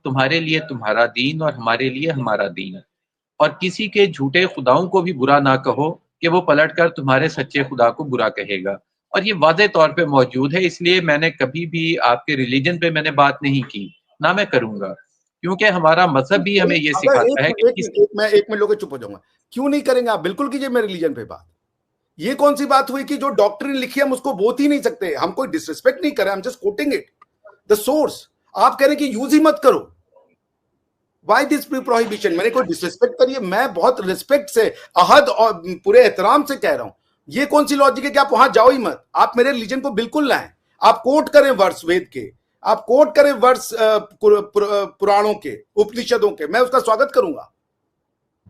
तुम्हारे लिए तुम्हारा दीन और हमारे लिए हमारा दीन। और किसी के झूठे खुदाओं को भी बुरा ना कहो कि वो पलटकर तुम्हारे सच्चे खुदा को बुरा कहेगा। और ये वाज़ेह तौर पे मौजूद है, इसलिए मैंने कभी भी आपके रिलीजन पे मैंने बात नहीं की, ना मैं करूँगा। क्योंकि हमारा मज़हब भी हमें ये अगर सिखाता है कि मैं 1 मिनट लोगे चुप हो जाऊंगा। क्यों नहीं करेंगे आप? बिल्कुल कीजिए मेरे रिलीजन पे बात। ये कौन सी बात हुई कि जो डॉक्ट्रिन लिखी हम उसको बोत ही नहीं सकते? हम कोई डिसरिस्पेक्ट नहीं कर रहे, हम just coating it the source. आप कह रहे हैं कि यूज ही मत करो। Why this prohibition? मैंने कोई डिसरिस्पेक्ट करी है? मैं बहुत रिस्पेक्ट से, अहद और पूरे एहतराम से कह रहा हूं। ये कौन सी लॉजिक है कि आप वहां जाओ ही मत? आप मेरे रिलीजन को बिल्कुल लाएं। आप कोट करें वर्ष वेद के, आप कोट करें वर्ष पुराणों के, उपनिषदों के, मैं उसका स्वागत करूंगा।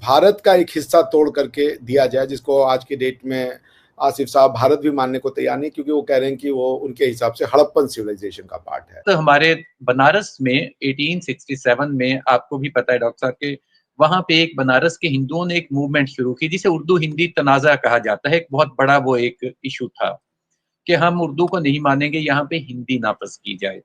भारत का एक हिस्सा तोड़ करके दिया जाए, जिसको आज की डेट में आसिफ साहब भारत भी मानने को तैयार नहीं, क्योंकि वो कह रहे हैं कि वो उनके हिसाब से हड़प्पन सिविलाइजेशन का पार्ट है। तो हमारे बनारस में 1867 में, आपको भी पता है डॉक्टर साहब के, वहां पे एक बनारस के हिंदुओं ने एक मूवमेंट शुरू की जिसे उर्दू हिंदी तनाज़ा कहा जाता है। एक बहुत बड़ा वो एक इशू था कि हम उर्दू को नहीं मानेंगे, यहाँ पे हिंदी नाफज की जाए।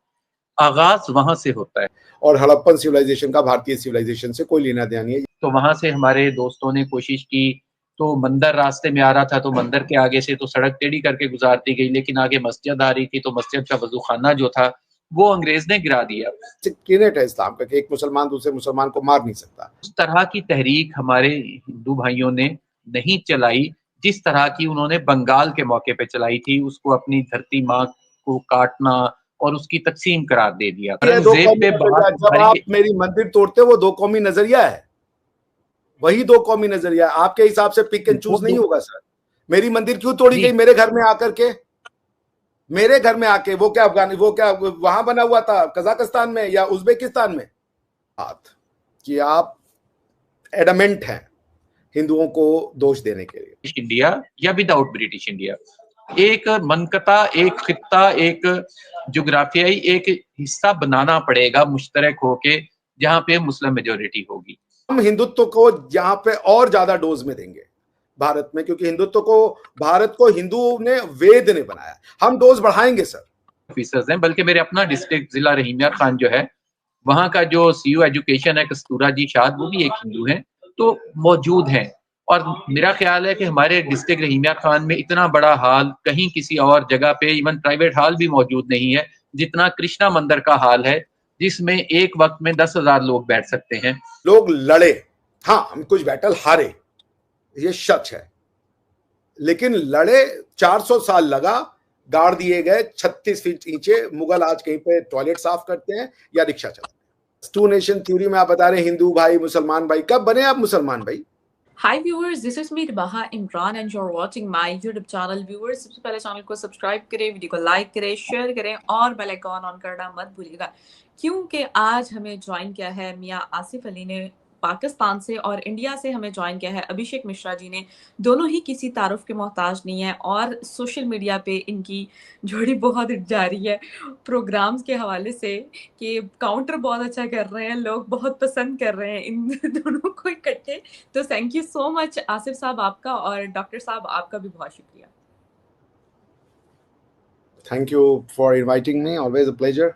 आगाज वहां से होता है। और हड़प्पन सिविलाइजेशन का भारतीय सिविलाइजेशन से कोई लेना देना नहीं है। तो वहां से हमारे दोस्तों ने कोशिश की, तो मंदिर रास्ते में आ रहा था, तो मंदिर के आगे से तो सड़क टेढ़ी करके गुजार दी गई, लेकिन आगे मस्जिद आ रही थी, तो मस्जिद का वजू खाना जो था वो अंग्रेज ने गिरा दिया। कीनेट है इस्लाम का कि एक मुसलमान दूसरे मुसलमान को मार नहीं सकता। उस तरह की तहरीक हमारे हिंदू भाइयों ने नहीं चलाई जिस तरह की उन्होंने बंगाल के मौके पे चलाई थी। उसको अपनी धरती माँ को काटना और उसकी तकसीम करार दे दिया। औरंगजेब पे जब आप मेरी मंदिर तोड़ते हो, वो दो कौमी नजरिया है, वही दो कौमी नजरिया। आपके हिसाब से पिक एंड चूज नहीं होगा सर। मेरी मंदिर क्यों तोड़ी गई? मेरे घर में आकर के, मेरे घर में आके। वो क्या वो क्या वहां बना हुआ था कजाकिस्तान में या उज्बेकिस्तान में? बात कि आप एडमेंट हैं हिंदुओं को दोष देने के लिए। इंडिया या विदाउट ब्रिटिश इंडिया, एक मनकता, एक खित्ता, एक जोग्राफियाई एक हिस्सा बनाना पड़ेगा मुश्तरक होके, जहां पे मुस्लिम मेजोरिटी होगी। हम हिंदुत्व को यहाँ पे और ज्यादा डोज में देंगे भारत में, क्योंकि हिंदुत्व को, भारत को हिंदुओं ने, वेद ने बनाया। हम डोज बढ़ाएंगे सर। ऑफिसर्स हैं, बल्कि मेरे अपना डिस्ट्रिक्ट जिला रहीमिया खान जो है, वहां का जो सीयू एजुकेशन है कस्तूरा जी शाद, वो भी एक हिंदू हैं, तो मौजूद हैं। और मेरा ख्याल है कि हमारे डिस्ट्रिक्ट रहीमिया खान में इतना बड़ा हाल कहीं किसी और जगह पे, इवन प्राइवेट हाल भी मौजूद नहीं है जितना कृष्णा मंदिर का हाल है, जिसमें एक वक्त में 10,000 लोग बैठ सकते हैं। लोग लड़े, हाँ हम कुछ बैटल हारे, ये सच है, लेकिन लड़े 400 साल लगा, गाड़ दिए गए 36 फीट नीचे। मुगल आज कहीं पे टॉयलेट साफ करते हैं या रिक्शा चलाते हैं। टू नेशन थ्योरी में आप बता रहे हैं हिंदू भाई मुसलमान भाई, कब बने आप मुसलमान भाई? Hi viewers, this is me Baha Imran and you're watching my YouTube channel. Viewers, सबसे पहले चैनल को सब्सक्राइब करें, वीडियो को लाइक करें, शेयर करें और बेल आइकॉन ऑन करना मत भूलिएगा, क्योंकि आज हमें ज्वाइन किया है मियां आसिफ अली ने पाकिस्तान से, और इंडिया से हमें ज्वाइन किया है अभिषेक मिश्रा जी ने। दोनों ही किसी तारुफ के मोहताज नहीं है और सोशल मीडिया पे इनकी जोड़ी बहुत जारी है प्रोग्राम्स के हवाले से कि काउंटर बहुत अच्छा कर रहे हैं, लोग बहुत पसंद कर रहे हैं इन दोनों को इकट्ठे। तो thank you so much Asif साहब आपका, और डॉक्टर साहब आपका भी बहुत शुक्रिया। Thank you for inviting me, always a pleasure.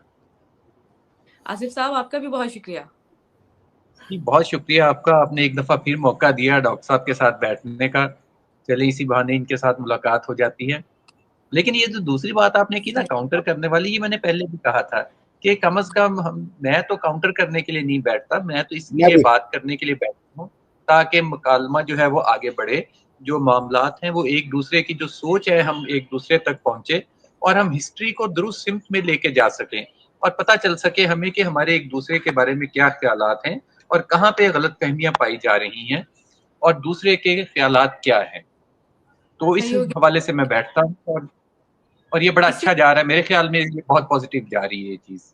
Asif साहब आपका भी बहुत शुक्रिया। बहुत शुक्रिया आपका, आपने एक दफा फिर मौका दिया डॉक्टर साहब के साथ बैठने का। चले इसी बहाने इनके साथ मुलाकात हो जाती है। लेकिन ये जो दूसरी बात आपने की ना काउंटर करने वाली, ये मैंने पहले भी कहा था कि कम से कम मैं तो काउंटर करने के लिए नहीं बैठता, मैं तो इसलिए बात करने के लिए बैठता हूँ ताकि मुकालमा जो है वो आगे बढ़े, जो मामलात हैं वो एक दूसरे की जो सोच है हम एक दूसरे तक पहुंचे और हम हिस्ट्री को दुरुस्त सिमत में लेके जा सकें और पता चल सके हमें कि हमारे एक दूसरे के बारे में क्या ख्यालात हैं और कहाँ पे गलतफहमियां पाई जा रही हैं और दूसरे के ख्यालात क्या हैं। तो इस हवाले से मैं बैठता हूँ और ये बड़ा अच्छा जा रहा है, मेरे ख्याल में ये बहुत पॉजिटिव जा रही है ये चीज।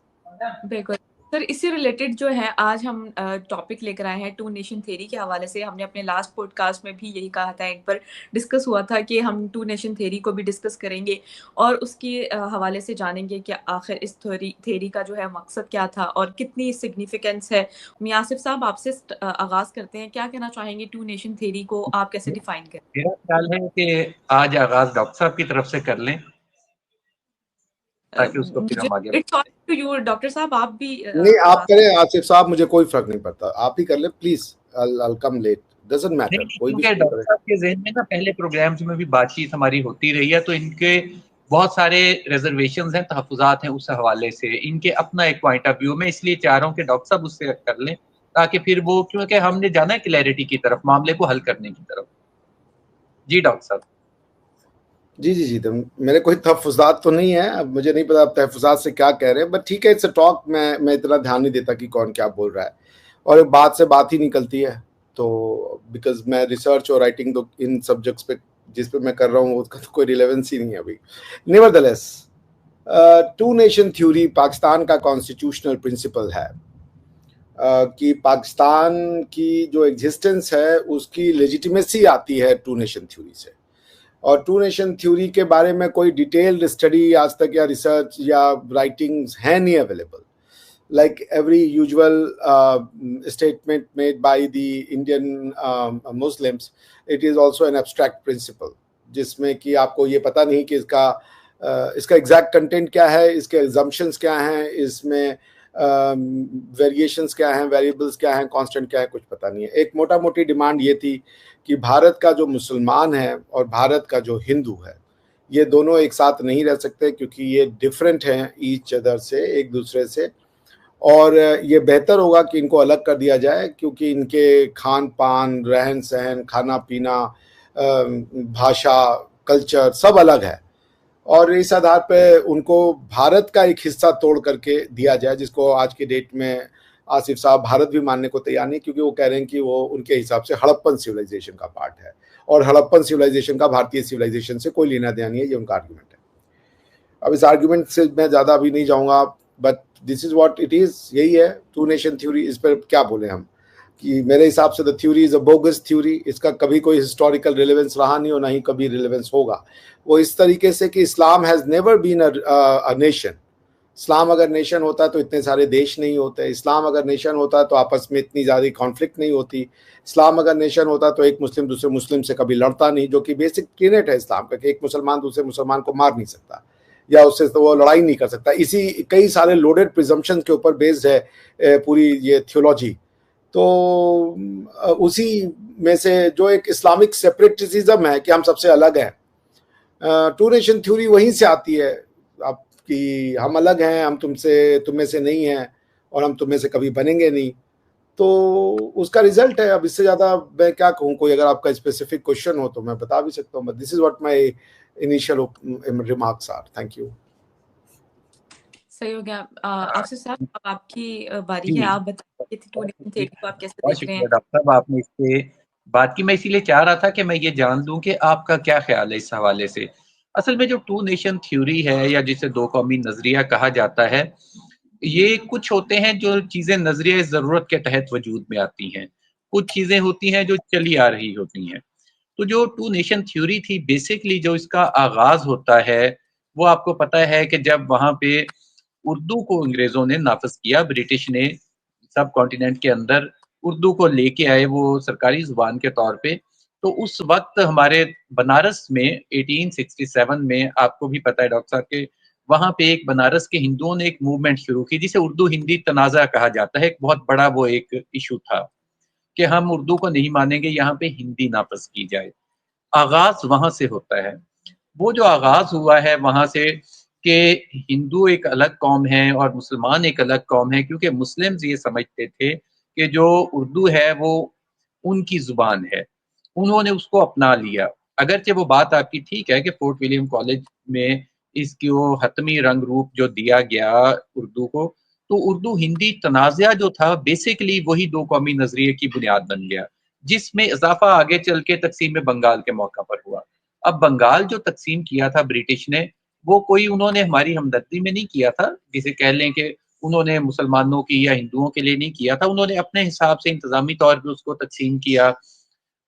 बिल्कुल सर, इससे रिलेटेड जो है आज हम टॉपिक लेकर आए हैं टू नेशन थ्योरी के हवाले से। हमने अपने लास्ट पॉडकास्ट में भी यही कहा था, इन पर डिस्कस हुआ था कि हम टू नेशन थ्योरी को भी डिस्कस करेंगे और उसके हवाले से जानेंगे कि आखिर इस थ्योरी का जो है मकसद क्या था और कितनी सिग्निफिकेंस है। मियां आसिफ साहब आपसे आगाज करते हैं, क्या कहना चाहेंगे टू नेशन थ्योरी को आप कैसे डिफाइन करें? मेरा ख्याल है कि आज आगाज डॉक्टर साहब की तरफ से कर लें। ताकि उसको फिर हम आगे डॉक्टर साहब आप भी नहीं, आप करें आसिफ साहब, मुझे कोई फर्क नहीं पड़ता, आप ही कर ले please, I come late, doesn't matter. कोई भी डॉक्टर साहब के ज़हन में ना पहले प्रोग्राम्स में भी बातचीत हमारी होती रही है, तो इनके बहुत सारे रिजर्वेशंस हैं, तहफ़्फ़ुज़ात हैं उस हवाले से, इनके अपना एक पॉइंट ऑफ व्यू में, इसलिए चाह रहा हूँ कि डॉक्टर साहब उससे कर लें, ताकि फिर वो, क्योंकि हमने जाना है क्लैरिटी की तरफ, मामले को हल करने की तरफ। जी डॉक्टर साहब। जी, तो मेरे कोई तहफ़्फ़ुज़ात तो नहीं है, अब मुझे नहीं पता आप तहफ़्फ़ुज़ात से क्या कह रहे हैं, बट ठीक है, इट्स अ टॉक। मैं इतना ध्यान नहीं देता कि कौन क्या बोल रहा है, और बात से बात ही निकलती है। तो बिकॉज मैं रिसर्च और राइटिंग तो इन सब्जेक्ट्स पे जिस पे मैं कर रहा हूँ उसका तो कोई रिलेवेंस ही नहीं है अभी। Nevertheless, two nation theory Pakistan का कॉन्स्टिट्यूशनल प्रिंसिपल है कि पाकिस्तान की जो एग्जिस्टेंस है उसकी लेजिटिमेसी आती है टू नेशन थ्योरी से। और टू नेशन थ्योरी के बारे में कोई डिटेल्ड स्टडी आज तक या रिसर्च या राइटिंग्स है नहीं available. Like every usual statement made by the Indian Muslims, it is also an abstract principle, जिसमें कि आपको ये पता नहीं कि इसका एग्जैक्ट कंटेंट क्या है, इसके assumptions क्या हैं, इसमें वेरिएशंस क्या हैं, वेरिएबल्स क्या हैं, कांस्टेंट क्या है, कुछ पता नहीं है। एक मोटा मोटी डिमांड ये थी कि भारत का जो मुसलमान है और भारत का जो हिंदू है, ये दोनों एक साथ नहीं रह सकते, क्योंकि ये डिफरेंट हैं ईच अदर से, एक दूसरे से, और ये बेहतर होगा कि इनको अलग कर दिया जाए, क्योंकि इनके खान पान, रहन सहन, खाना पीना, भाषा, कल्चर सब अलग है, और इस आधार पे उनको भारत का एक हिस्सा तोड़ करके दिया जाए, जिसको आज के डेट में आसिफ साहब भारत भी मानने को तैयार नहीं, क्योंकि वो कह रहे हैं कि वो उनके हिसाब से हड़प्पन सिविलाइजेशन का पार्ट है, और हड़प्पन सिविलाइजेशन का भारतीय सिविलाइजेशन से कोई लेना देना नहीं है, ये उनका आर्ग्यूमेंट है। अब इस आर्ग्यूमेंट से मैं ज़्यादा अभी नहीं जाऊँगा, but this is what it is, यही है टू नेशन थ्योरी। इस पर क्या बोले हम, कि मेरे हिसाब से the theory is a bogus theory, इसका कभी कोई हिस्टोरिकल रिलेवेंस रहा नहीं और ना ही कभी रिलेवेंस होगा। वो इस तरीके से कि Islam has never been a nation. इस्लाम अगर नेशन होता तो इतने सारे देश नहीं होते, इस्लाम अगर नेशन होता तो आपस में इतनी ज़्यादा कॉन्फ्लिक्ट नहीं होती, इस्लाम अगर नेशन होता तो एक मुस्लिम दूसरे मुस्लिम से कभी लड़ता नहीं, जो कि बेसिक टीनेट है इस्लाम का, कि एक मुसलमान दूसरे मुसलमान को मार नहीं सकता या उससे तो वो लड़ाई नहीं कर सकता। इसी कई सारे लोडेड प्रिजम्पशन के ऊपर बेस्ड है पूरी ये थियोलॉजी। तो उसी में से जो एक इस्लामिक सेपरेटिज्म है कि हम सबसे अलग हैं, टू नेशन थ्योरी वहीं से आती है, आप कि हम अलग हैं, हम तुम में से नहीं हैं, और हम तुम में से कभी बनेंगे नहीं। तो उसका रिजल्ट है। अब इससे ज़्यादा मैं क्या कहूँ, कोई अगर आपका स्पेसिफिक क्वेश्चन हो तो मैं बता भी सकता हूँ, but this is what my initial remarks are. Thank you. सही हो गया। आसिफ साहब, अब आपकी बारी है, आप बताइए टू नेशन थ्योरी को आप कैसे देख रहे हैं? डॉक्टर साहब, आपने इससे बात की, मैं इसीलिए चाह रहा था कि मैं ये जान लूं कि आपका क्या ख्याल है इस हवाले से। असल में जो टू नेशन थ्योरी है, या जिसे दो कौमी नजरिया कहा जाता है, ये कुछ होते हैं जो चीजें नजरिया जरूरत के तहत वजूद में आती हैं, कुछ चीजें होती हैं जो चली आ रही होती हैं। तो जो टू नेशन थ्योरी थी, बेसिकली जो इसका आगाज होता है, वो आपको पता है कि जब वहां पे उर्दू को अंग्रेजों ने नाफिज किया, ब्रिटिश ने सब कॉन्टिनेंट के अंदर उर्दू को लेके आए वो सरकारी जुबान के तौर पे, तो उस वक्त हमारे बनारस में 1867 में, आपको भी पता है डॉक्टर साहब के, वहां पे एक बनारस के हिंदुओं ने एक मूवमेंट शुरू की जिसे उर्दू हिंदी तनाज़ा कहा जाता है। एक बहुत बड़ा वो एक इशू था कि हम उर्दू को नहीं मानेंगे, यहाँ पे हिंदी नाफिज की जाए। आगाज वहां से होता है। वो जो आगाज हुआ है वहां से कि हिंदू एक अलग कौम है और मुसलमान एक अलग कौम है, क्योंकि मुस्लिम्स ये समझते थे कि जो उर्दू है वो उनकी जुबान है, उन्होंने उसको अपना लिया। अगरचे वो बात आपकी ठीक है कि फोर्ट विलियम कॉलेज में इसकी वो हतमी रंग रूप जो दिया गया उर्दू को, तो उर्दू हिंदी तनाज़ा जो था बेसिकली वही दो कौमी नजरिए की बुनियाद बन गया, जिसमें इजाफा आगे चल के तकसीम बंगाल के मौका पर हुआ। अब बंगाल जो तकसीम किया था ब्रिटिश ने, वो कोई उन्होंने हमारी हमदर्दी में नहीं किया था, जिसे कह लें कि उन्होंने मुसलमानों की या हिंदुओं के लिए नहीं किया था, उन्होंने अपने हिसाब से इंतजामी तौर पे उसको तकसीम किया।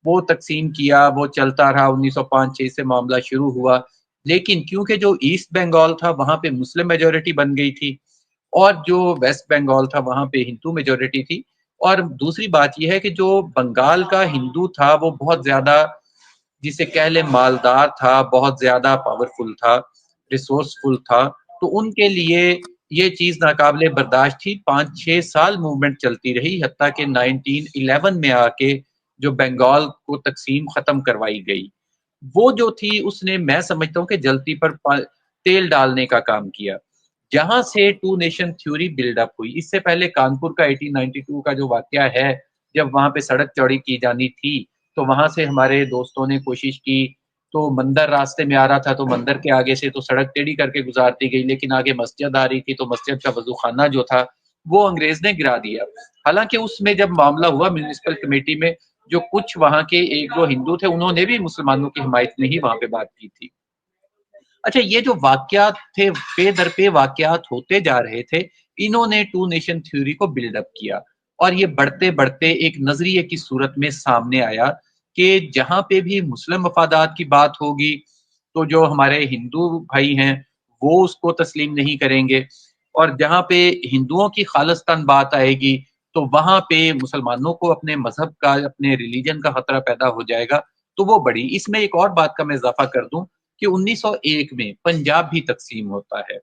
वो तकसीम किया, वो चलता रहा, 1905-6 से मामला शुरू हुआ। लेकिन क्योंकि जो ईस्ट बंगाल था वहां पे मुस्लिम मेजोरिटी बन गई थी, और जो वेस्ट बंगाल था वहां पे हिंदू मेजोरिटी थी। और दूसरी बात यह है कि जो बंगाल का हिंदू था वो बहुत ज्यादा, जिसे कह ले, मालदार था, बहुत ज्यादा पावरफुल था, रिसोर्सफुल था, तो उनके लिए ये चीज नाकाबिले बर्दाश्त थी। 5-6 साल मूवमेंट चलती रही, हत्ता कि 1911 में आके जो बंगाल को तकसीम खत्म करवाई गई, वो जो थी उसने, मैं समझता हूँ कि जलती पर तेल डालने का काम किया। जहां से टू नेशन थ्योरी बिल्डअप हुई, इससे पहले कानपुर का 1892 का जो वाकया है, जब वहां पे सड़क चौड़ी की जानी थी, तो वहां से हमारे दोस्तों ने कोशिश की, तो मंदिर रास्ते में आ रहा था, तो मंदिर के आगे से तो सड़क टेढ़ी करके गुजार दी गई, लेकिन आगे मस्जिद आ रही थी, तो मस्जिद का वजू खाना जो था वो अंग्रेज ने गिरा दिया। हालांकि उसमें जब मामला हुआ म्यूनिसिपल कमेटी में, जो कुछ वहां के 1-2 हिंदू थे, उन्होंने भी मुसलमानों की हिमायत में ही वहां पे बात की थी। अच्छा, ये जो वाकयात थे, पे दर पे वाकयात होते जा रहे थे, इन्होंने टू नेशन थ्योरी को बिल्डअप किया, और ये बढ़ते बढ़ते एक नजरिए की सूरत में सामने आया कि जहां पे भी मुस्लिम मफादात की बात होगी, तो जो हमारे हिंदू भाई हैं वो उसको तस्लीम नहीं करेंगे, और जहां पे हिंदुओं की खालिस्तान बात आएगी, तो वहां पे मुसलमानों को अपने मजहब का, अपने रिलीजन का खतरा पैदा हो जाएगा। तो वो बड़ी, इसमें एक और बात का मैं इजाफा कर दूं कि 1901 में पंजाब भी तकसीम होता है।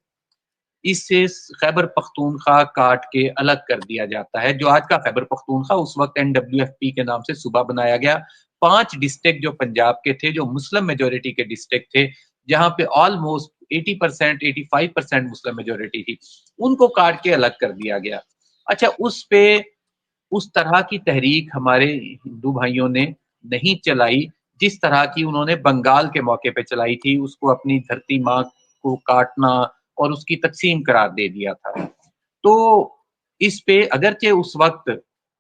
इससे खैबर पख्तूनख्वा काट के अलग कर दिया जाता है। जो आज का खैबर पख्तूनख्वा, उस वक्त NWFP के नाम से सूबा बनाया गया। 5 डिस्ट्रिक्ट जो पंजाब के थे, जो मुस्लिम मेजोरिटी के डिस्ट्रिक्ट थे, जहां पे ऑलमोस्ट 80%, 85% मुस्लिम मेजोरिटी थी, उनको काट के अलग कर दिया गया। अच्छा, उस तरह की तहरीक हमारे हिंदू भाइयों ने नहीं चलाई, जिस तरह की उन्होंने बंगाल के मौके पे चलाई थी। उसको अपनी धरती माँ को काटना और उसकी तकसीम करार दे दिया था। तो इस पे अगरचे उस वक्त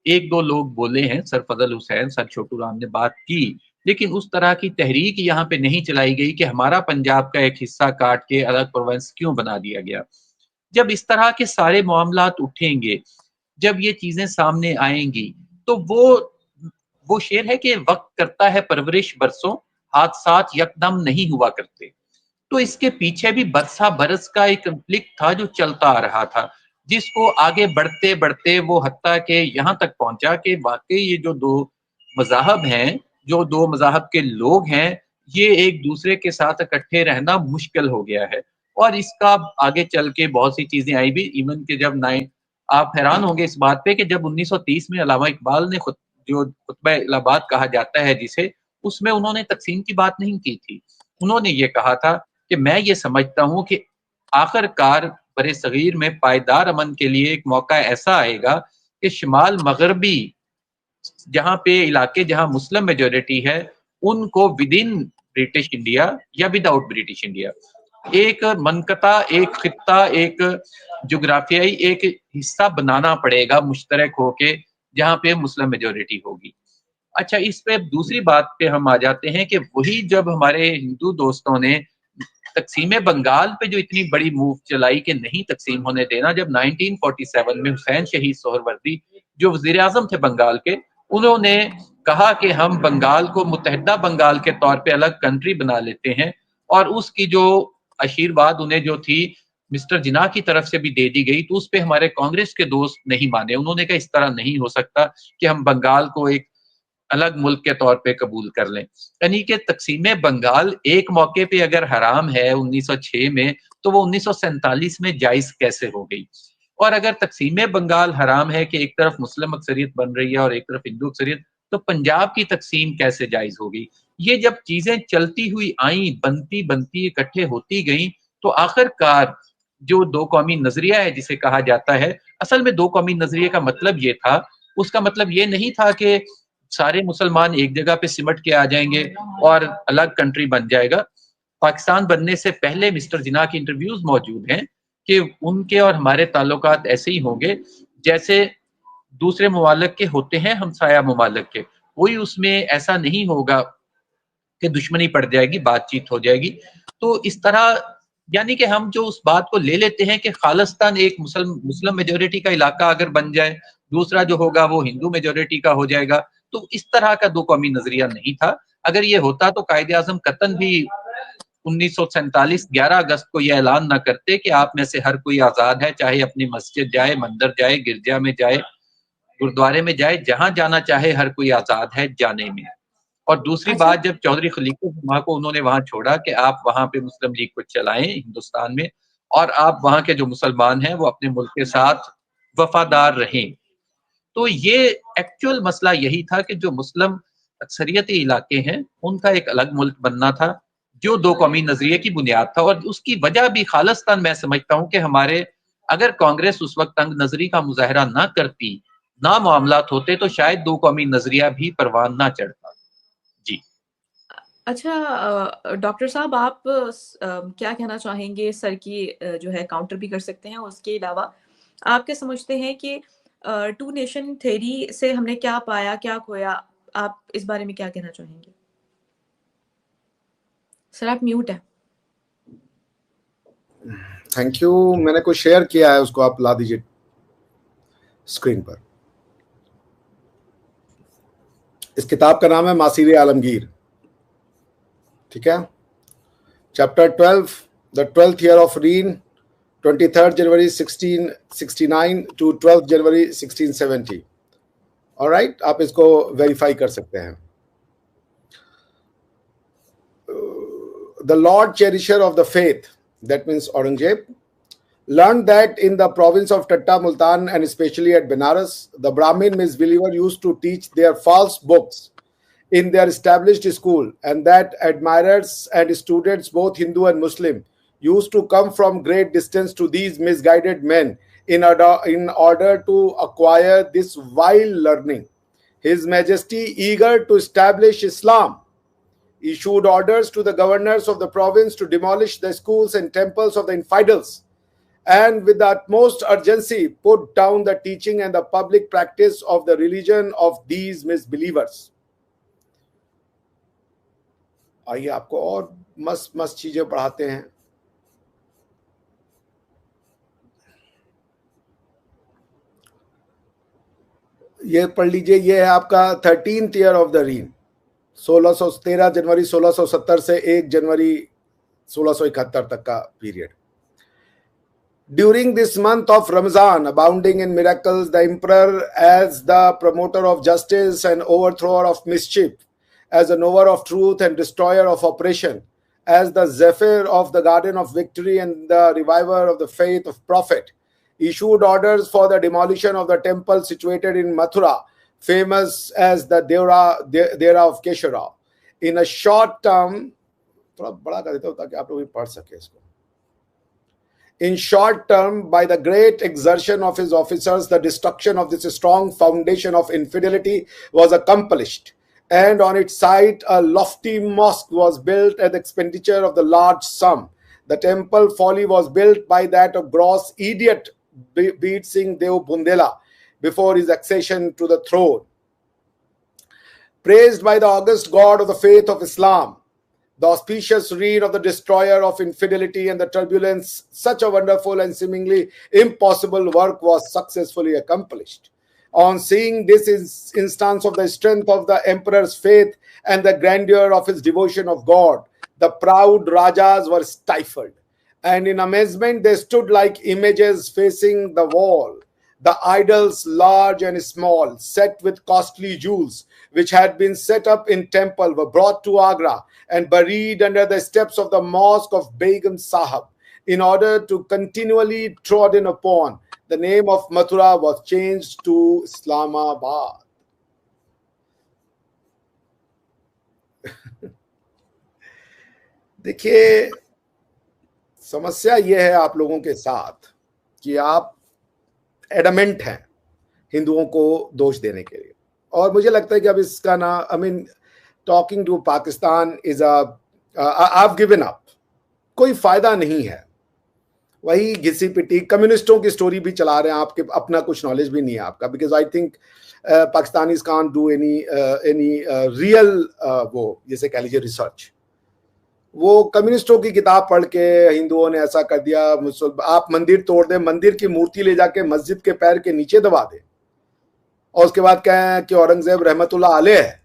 1-2 लोग बोले हैं, सर फजल हुसैन, सर छोटू राम ने बात की, लेकिन उस तरह की तहरीक यहाँ पे नहीं चलाई गई कि हमारा पंजाब का एक हिस्सा काट के अलग प्रोविंस क्यों बना दिया गया। जब इस तरह के सारे मामलात उठेंगे, जब ये चीजें सामने आएंगी, तो वो शेर है कि वक्त करता है परवरिश बरसों, हादसात यकदम नहीं हुआ करते। तो इसके पीछे भी बरसा बरस का एक कंफ्लिक्ट था जो चलता आ रहा था, जिसको आगे बढ़ते बढ़ते वो हत्ता के यहाँ तक पहुंचा कि वाकई ये जो 2 मजाहब हैं, जो 2 मजाहब के लोग हैं, ये एक दूसरे के साथ इकट्ठे रहना मुश्किल हो गया है। और इसका आगे चल के बहुत सी चीजें आई भी, इवन के जब आप हैरान होंगे इस बात पे कि जब 1930 में अल्लामा इकबाल ने जो खुतबा इलाहाबाद कहा जाता है जिसे, उसमें उन्होंने तकसीम की बात नहीं की थी। उन्होंने ये कहा था कि मैं ये समझता हूं कि आखिरकार बरे सगीर में पायदार अमन के लिए एक मौका ऐसा आएगा कि शिमाल मगरबी जहां पे इलाके जहां मुस्लिम मेजोरिटी है, उनको विद इन ब्रिटिश इंडिया या विदाउट ब्रिटिश इंडिया एक मनकता, एक खित्ता, एक जोग्राफियाई एक हिस्सा बनाना पड़ेगा मुश्तरक होके, जहां पे मुस्लिम मेजोरिटी होगी। अच्छा, इस पे दूसरी बात पे हम आ जाते हैं कि वही जब हमारे हिंदू दोस्तों ने तकसीम बंगाल पे जो इतनी बड़ी मूव चलाई कि नहीं तकसीम होने देना, जब 1947 में हुसैन शहीद सोहरवर्दी जो वजीर आजम थे बंगाल के, उन्होंने कहा कि हम बंगाल को मुत्तहिदा बंगाल के तौर पे अलग कंट्री बना लेते हैं, और उसकी जो आशीर्वाद उन्हें जो थी मिस्टर जिन्ना की तरफ से भी दे दी गई, तो उस पे हमारे कांग्रेस के दोस्त नहीं माने। उन्होंने कहा इस तरह नहीं हो सकता कि हम बंगाल को एक अलग मुल्क के तौर पे कबूल कर लें। यानी कि तकसीम बंगाल एक मौके पे अगर हराम है 1906 में, तो वो 1947 में जायज कैसे हो गई? और अगर तकसीम बंगाल हराम है कि एक तरफ मुस्लिम अक्सरियत बन रही है और एक तरफ हिंदू अक्सरियत, तो पंजाब की तकसीम कैसे जायज हो गई? ये जब चीजें चलती हुई आई, बनती बनती इकट्ठे होती गई, तो आखिरकार जो 2 कौमी नजरिया है जिसे कहा जाता है, असल में 2 कौमी नजरिए का मतलब ये था, उसका मतलब ये नहीं था कि सारे मुसलमान एक जगह पे सिमट के आ जाएंगे और अलग कंट्री बन जाएगा। पाकिस्तान बनने से पहले मिस्टर जिन्ना की इंटरव्यूज मौजूद हैं कि उनके और हमारे ताल्लुकात ऐसे ही होंगे जैसे दूसरे ममालिक के होते हैं, हमसाया ममालिक के। कोई उसमें ऐसा नहीं होगा कि दुश्मनी पड़ जाएगी, बातचीत हो जाएगी। तो इस तरह, यानी कि हम जो उस बात को ले लेते हैं कि खालिस्तान एक मुस्लिम मेजोरिटी का इलाका अगर बन जाए, दूसरा जो होगा वो हिंदू मेजोरिटी का हो जाएगा, तो इस तरह का 2 कौमी नजरिया नहीं था। अगर ये होता तो कायदे आजम कतन भी 1947 11 अगस्त को यह ऐलान ना करते कि आप में से हर कोई आजाद है, चाहे अपनी मस्जिद जाए, मंदिर जाए, गिरजा में जाए, गुरुद्वारे में जाए, जहां जाना चाहे हर कोई आजाद है जाने में। और दूसरी अच्छा, बात, जब चौधरी खलीफुर रहमान को उन्होंने वहां छोड़ा कि आप वहां पे मुस्लिम लीग को चलाएं हिंदुस्तान में, और आप वहां के जो मुसलमान हैं वो अपने मुल्क के साथ वफादार रहें। तो ये एक्चुअल मसला यही था कि जो मुस्लिम अक्सरियती इलाके हैं उनका एक अलग मुल्क बनना था जो दो कौमी नजरिए की बुनियाद था। और उसकी वजह भी खालिस्तान मैं समझता हूँ कि हमारे, अगर कांग्रेस उस वक्त तंग नजरी का मुजाहरा ना करती, ना मामलात होते, तो शायद दो कौमी नजरिया भी परवान ना चढ़ता। जी अच्छा, डॉक्टर साहब आप क्या कहना चाहेंगे? सर की जो है काउंटर भी कर सकते हैं। उसके अलावा आप क्या समझते हैं कि टू नेशन थ्योरी से हमने क्या पाया, क्या खोया? आप इस बारे में क्या कहना चाहेंगे? सर आप म्यूट है। Thank you. मैंने कुछ शेयर किया है, उसको आप ला दीजिए स्क्रीन पर। इस किताब का नाम है मासीर आलमगीर, ठीक है। Chapter 12, the 12th year of reign, 23rd January 1669 to 12th January 1670। Alright, आप इसको वेरीफाई कर सकते हैं। The Lord Cherisher of the Faith, that means Aurangzeb, learned that in the province of Tatta, Multan, and especially at Benares, the Brahmin misbeliever used to teach their false books in their established school, and that admirers and students, both Hindu and Muslim, used to come from great distance to these misguided men in order to acquire this vile learning. His Majesty, eager to establish Islam, issued orders to the governors of the province to demolish the schools and temples of the infidels, and with the utmost urgency put down the teaching and the public practice of the religion of these misbelievers. आइए आपको और मस्त मस्त चीजें पढ़ाते हैं। ये पढ़ लीजिए, ये है आपका 13th year of the reign, 13 जनवरी 1670 से 1 जनवरी 1671 तक का period. During this month of Ramazan, abounding in miracles, the emperor, as the promoter of justice and overthrower of mischief, as a knower of truth and destroyer of oppression, as the zephyr of the garden of victory and the reviver of the faith of prophet, issued orders for the demolition of the temple situated in Mathura, famous as the Dera of Keshara. In a short term, थोड़ा बड़ा कर देता हूं ताकि आप लोग भी पढ़ सके इसको। In short term, by the great exertion of his officers, the destruction of this strong foundation of infidelity was accomplished, and on its site a lofty mosque was built at the expenditure of the large sum. The temple folly was built by that of gross idiot Beat Singh Dev Bundela before his accession to the throne. Praised by the august God of the faith of Islam, the auspicious reign of the destroyer of infidelity and the turbulence, such a wonderful and seemingly impossible work was successfully accomplished. On seeing this instance of the strength of the emperor's faith and the grandeur of his devotion of God, the proud Rajas were stifled, and in amazement they stood like images facing the wall. The idols, large and small, set with costly jewels, which had been set up in temple, were brought to Agra and buried under the steps of the mosque of Begum Sahib. In order to continually trodden upon, the name of Mathura was changed to Islamabad. देखिए, समस्या यह है आप लोगों के साथ कि आप एडमेंट हैं हिंदुओं को दोष देने के लिए, और मुझे लगता है कि अब इसका ना, I mean talking to Pakistan is I have given up, कोई फायदा नहीं है। वही घिसी पिटी कम्युनिस्टों की स्टोरी भी चला रहे हैं, आपके अपना कुछ नॉलेज भी नहीं है आपका, because I think Pakistanis can't do any real वो जैसे कह लीजिए रिसर्च। वो कम्युनिस्टों की किताब पढ़ के हिंदुओं ने ऐसा कर दिया, आप मंदिर तोड़ दें, मंदिर की मूर्ति ले जाके मस्जिद के पैर के नीचे दबा दें, और उसके बाद कहें कि औरंगजेब रहमतुल्लाह अलैह है।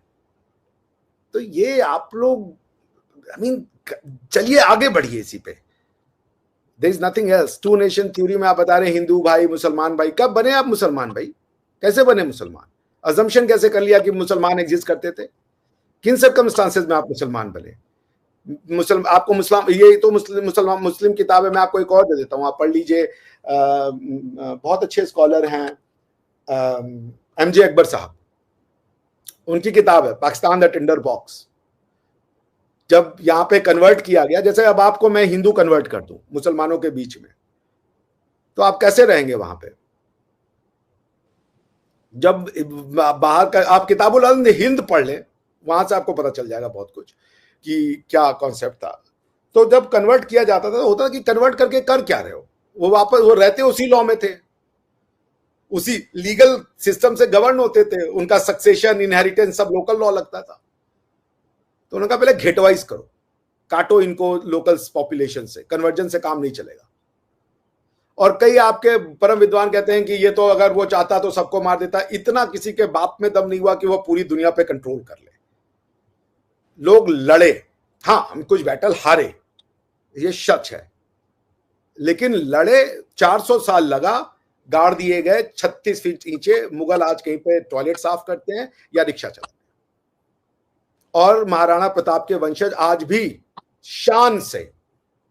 तो ये आप लोग, आई मीन, चलिए आगे बढ़िए इसी पे। There is nothing else. Two nation theory में आप बता रहे हैं हिंदू भाई मुसलमान भाई, कब बने आप मुसलमान भाई? कैसे बने मुसलमान? अजम्पशन कैसे कर लिया कि मुसलमान एग्जिस्ट करते थे? किन सर्कमस्टांसेस में आप मुसलमान बने? आपको ये तो मुस्लिम किताब है, मैं आपको एक और दे देता हूँ, आप पढ़ लीजिए। बहुत अच्छे स्कॉलर हैं एमजे अकबर साहब, उनकी किताब है पाकिस्तान द टिंडर बॉक्स। जब यहाँ पे कन्वर्ट किया गया, जैसे अब आपको मैं हिंदू कन्वर्ट कर दूं मुसलमानों के बीच में, तो आप कैसे रहेंगे वहां पे? जब बाहर का आप किताबुल हिंद पढ़ लें, वहां से आपको पता चल जाएगा बहुत कुछ कि क्या कॉन्सेप्ट था। तो जब कन्वर्ट किया जाता था तो होता कि कन्वर्ट करके कर क्या रहे हो, वो वापस वो रहते उसी लॉ में थे, उसी लीगल सिस्टम से गवर्न होते थे, उनका सक्सेशन इनहेरिटेंस सब लोकल लॉ लगता था। तो उन्होंने कहा पहले घेटवाइज करो, काटो इनको लोकल पॉपुलेशन से, कन्वर्जन से काम नहीं चलेगा। और कई आपके परम विद्वान कहते हैं कि ये तो अगर वो चाहता तो सबको मार देता। इतना किसी के बाप में दम नहीं हुआ कि वो पूरी दुनिया पे कंट्रोल कर ले। लोग लड़े, हाँ हम कुछ बैटल हारे, ये सच है, लेकिन लड़े, 400 साल लगा, गाड़ दिए गए 36 फीट नीचे। मुगल आज कहीं पे टॉयलेट साफ करते हैं या रिक्शा चलाते हैं, और महाराणा प्रताप के वंशज आज भी शान से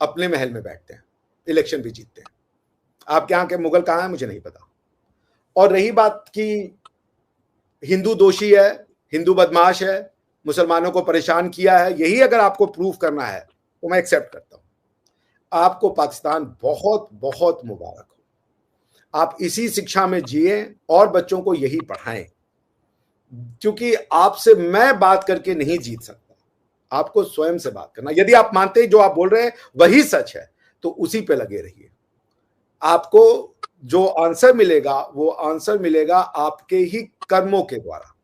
अपने महल में बैठते हैं, इलेक्शन भी जीतते हैं। आपके यहाँ के मुगल कहाँ हैं मुझे नहीं पता। और रही बात कि हिंदू दोषी है, हिंदू बदमाश है, मुसलमानों को परेशान किया है, यही अगर आपको प्रूफ करना है तो मैं एक्सेप्ट करता हूं। आपको पाकिस्तान बहुत बहुत मुबारक हो, आप इसी शिक्षा में जिए और बच्चों को यही पढ़ाएं, क्योंकि आपसे मैं बात करके नहीं जीत सकता, आपको स्वयं से बात करना। यदि आप मानते हैं जो आप बोल रहे हैं वही सच है तो उसी पे लगे रहिए। आपको जो आंसर मिलेगा वो आंसर मिलेगा आपके ही कर्मों के द्वारा।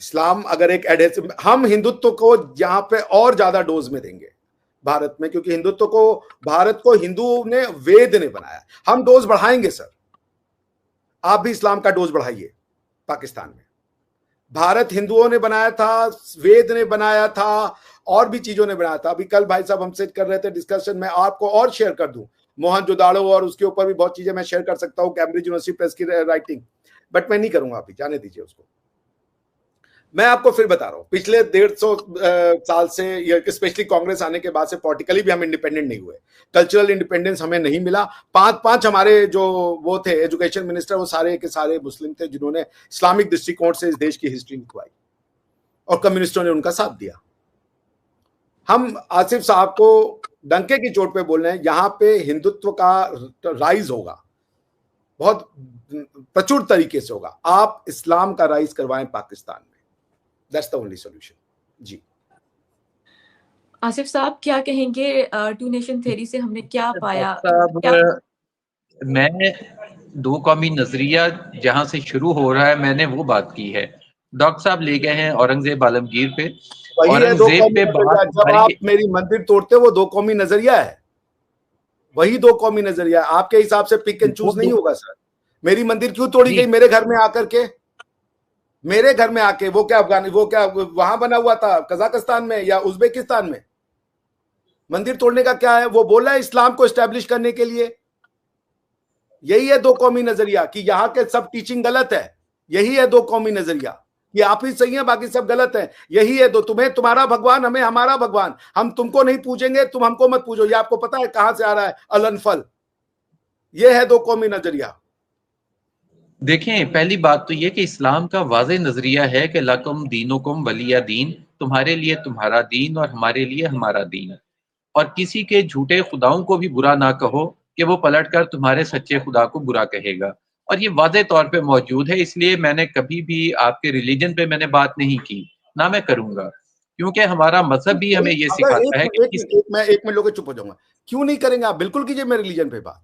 इस्लाम अगर एक एडहेसिव, हम हिंदुत्व को यहां पे और ज्यादा डोज में देंगे भारत में, क्योंकि हिंदुत्व को, भारत को हिंदू ने, वेद ने बनाया। हम डोज बढ़ाएंगे सर, आप भी इस्लाम का डोज बढ़ाइए। पाकिस्तान में भारत हिंदुओं ने बनाया था, वेद ने बनाया था, और भी चीजों ने बनाया था। अभी कल भाई साहब हमसे कर रहे थे डिस्कशन, मैं आपको और शेयर कर दूं मोहनजोदाड़ो, और उसके ऊपर भी बहुत चीजें मैं शेयर कर सकता हूं, कैम्ब्रिज यूनिवर्सिटी प्रेस की राइटिंग, बट मैं नहीं करूंगा अभी, जाने दीजिए उसको। मैं आपको फिर बता रहा हूं, पिछले 150 साल से, स्पेशली कांग्रेस आने के बाद से, पॉलिटिकली भी हम इंडिपेंडेंट नहीं हुए, कल्चरल इंडिपेंडेंस हमें नहीं मिला। पांच हमारे जो वो थे एजुकेशन मिनिस्टर, वो सारे के सारे मुस्लिम थे, जिन्होंने इस्लामिक दृष्टिकोण से इस देश की हिस्ट्री लिखवाई, और कम्युनिस्टों ने उनका साथ दिया। हम आसिफ साहब को डंके की चोट पे बोल रहे हैं, यहां पे हिंदुत्व का राइज होगा, बहुत प्रचुर तरीके से होगा। आप इस्लाम का राइज करवाएं पाकिस्तान में, दैट्स द ओनली सॉल्यूशन। जी आसिफ साहब क्या कहेंगे, टू नेशन थ्योरी से हमने क्या पाया? मैं दो कौमी नजरिया जहां से शुरू हो रहा है मैंने वो बात की है। डॉक्टर साहब ले गए हैं औरंगजेब आलमगीर पे, औरंगजेब पे बात, जब आप मेरी मंदिर तोड़ते हो वो दो कौमी नजरिया है, वही दो कौमी नजरिया। आपके हिसाब से पिक एंड चूज नहीं होगा सर। मेरी मंदिर क्यों तोड़ी गई मेरे घर में आकर के, मेरे घर में आके? वो क्या अफगानी, वो क्या वहां बना हुआ था कजाकिस्तान में या उज्बेकिस्तान में? मंदिर तोड़ने का क्या है? वो बोला है इस्लाम को एस्टेब्लिश करने के लिए। यही है दो कौमी नजरिया, कि यहाँ के सब टीचिंग गलत है। यही है दो कौमी नजरिया, कि आप ही सही है बाकी सब गलत है। यही है दो, तुम्हें तुम्हारा भगवान, हमें हमारा भगवान, हम तुमको नहीं पूछेंगे, तुम हमको मत पूछो। ये आपको पता है कहां से आ रहा है अलनफल? ये है दो कौमी नजरिया। देखें, पहली बात तो ये कि इस्लाम का वाज़ेह नजरिया है कि लकुम दीनुकुम वलिया दीन, तुम्हारे लिए तुम्हारा दीन और हमारे लिए हमारा दीन। और किसी के झूठे खुदाओं को भी बुरा ना कहो कि वो पलटकर तुम्हारे सच्चे खुदा को बुरा कहेगा। और ये वाज़ेह तौर पे मौजूद है, इसलिए मैंने कभी भी आपके रिलीजन पे मैंने बात नहीं की, ना मैं करूंगा, क्योंकि हमारा मजहब भी हमें ये सिखाता है कि मैं 1 मिनट लोगे चुप हो जाऊंगा। क्यों नहीं करेंगे आप? बिल्कुल कीजिए मेरे रिलीजन पे बात।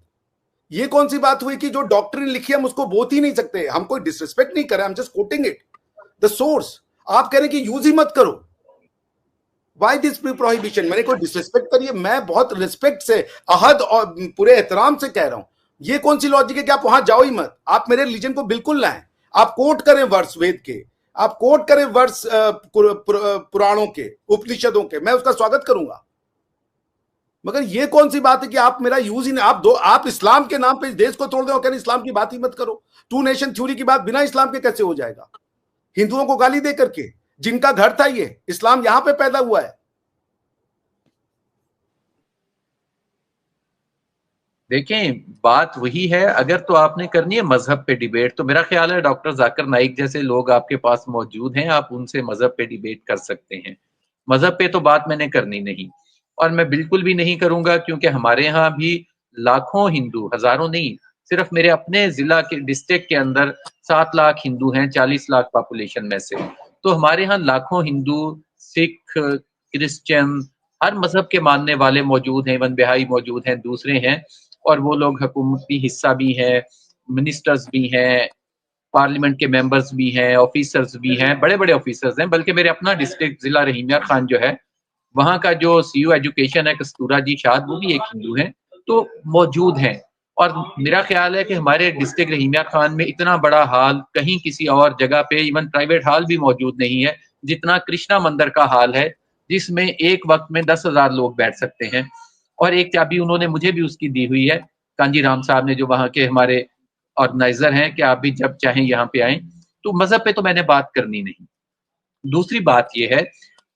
ये कौन सी बात हुई कि जो डॉक्ट्रिन लिखी हम उसको बोत ही नहीं सकते? हम कोई डिसरिस्पेक्ट नहीं कर रहे, हम just coating it the source. आप कह रहे हैं कि यूज ही मत करो, वाई दिस प्रोहिबिशन? मैंने कोई डिसरिस्पेक्ट करी है? मैं बहुत रिस्पेक्ट से, अहद और पूरे एहतराम से कह रहा हूं, ये कौन सी लॉजिक है कि आप वहां जाओ ही मत? आप मेरे रिलीजन को बिल्कुल लाएं, आप कोट करें वर्ष वेद के, आप कोट करें वर्ष पुराणों के, उपनिषदों के, मैं उसका स्वागत करूंगा। मगर ये कौन सी बात है कि आप मेरा यूज ही नहीं, आप इस्लाम के नाम पे इस देश को तोड़ दो और कह रहे इस्लाम की बात ही मत करो। टू नेशन थ्योरी की बात बिना इस्लाम के कैसे हो जाएगा? हिंदुओं को गाली दे करके, जिनका घर था ये, इस्लाम यहां पे पैदा हुआ है, देखें, बात वही है, अगर तो आपने करनी है मजहब पे डिबेट, तो मेरा ख्याल है डॉक्टर जाकिर नाइक जैसे लोग आपके पास मौजूद हैं, आप उनसे मजहब पे डिबेट कर सकते हैं। मजहब पे तो बात मैंने करनी नहीं, और मैं बिल्कुल भी नहीं करूंगा, क्योंकि हमारे यहाँ भी लाखों हिंदू, हजारों नहीं, सिर्फ मेरे अपने जिला के डिस्ट्रिक्ट के अंदर 7 लाख हिंदू हैं 40 लाख पॉपुलेशन में से। तो हमारे यहाँ लाखों हिंदू, सिख, क्रिश्चियन, हर मजहब के मानने वाले मौजूद हैं, इवन बिहाई मौजूद हैं, दूसरे हैं, और वो लोग हुकूमती हिस्सा भी हैं, मिनिस्टर्स भी हैं, पार्लियामेंट के मेंबर्स भी हैं, ऑफिसर्स भी हैं, बड़े बड़े ऑफिसर्स हैं। बल्कि मेरे अपना डिस्ट्रिक्ट जिला रहीम यार खान जो है, वहाँ का जो सीईओ एजुकेशन है कस्तूरा जी शाद, वो भी एक हिंदू हैं, तो मौजूद हैं। और मेरा ख्याल है कि हमारे डिस्ट्रिक्ट रहीम यार खान में इतना बड़ा हाल कहीं किसी और जगह पे, इवन प्राइवेट हाल भी मौजूद नहीं है जितना कृष्णा मंदिर का हाल है, जिसमें एक वक्त में 10,000 लोग बैठ सकते हैं। और एक चाबी उन्होंने मुझे भी उसकी दी हुई है, कांजी राम साहब ने, जो वहाँ के हमारे ऑर्गेनाइजर हैं, कि आप भी जब चाहें यहाँ पे आएं। तो मजहब पे तो मैंने बात करनी नहीं। दूसरी बात यह है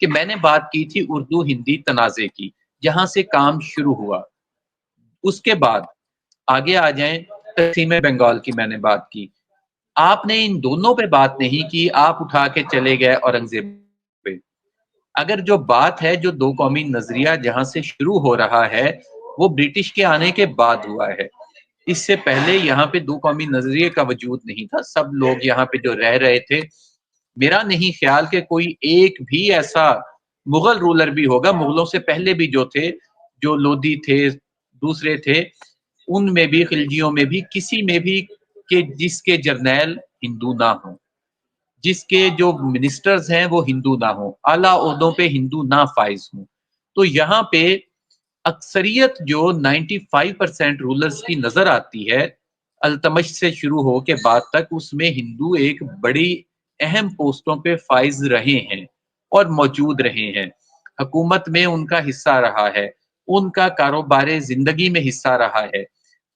कि मैंने बात की थी उर्दू हिंदी तनाजे की, जहां से काम शुरू हुआ। उसके बाद आगे आ जाएं, तकसीम बंगाल की मैंने बात की। आपने इन दोनों पे बात नहीं की, आप उठा के चले गए औरंगजेब पे। अगर जो बात है, जो दो कौमी नजरिया जहां से शुरू हो रहा है, वो ब्रिटिश के आने के बाद हुआ है। इससे पहले यहाँ पे दो कौमी नजरिए का वजूद नहीं था। सब लोग यहाँ पे जो रह रहे थे, मेरा नहीं ख्याल कि कोई एक भी ऐसा मुगल रूलर भी होगा, मुगलों से पहले भी जो थे, जो लोधी थे, दूसरे थे, उनमें भी, खिलजियों में भी, किसी में भी, कि जिसके जर्नैल हिंदू ना हो, जिसके जो मिनिस्टर्स हैं वो हिंदू ना हो, आला ओहदों पे हिंदू ना फाइज हो। तो यहाँ पे अक्सरियत जो 95% रूलर्स की नजर आती है, अल्तमश से शुरू हो के बाद तक, उसमें हिंदू एक बड़ी अहम पोस्टों पे फाइज रहे हैं और मौजूद रहे हैं। हुकूमत में उनका हिस्सा रहा है, उनका कारोबार जिंदगी में हिस्सा रहा है,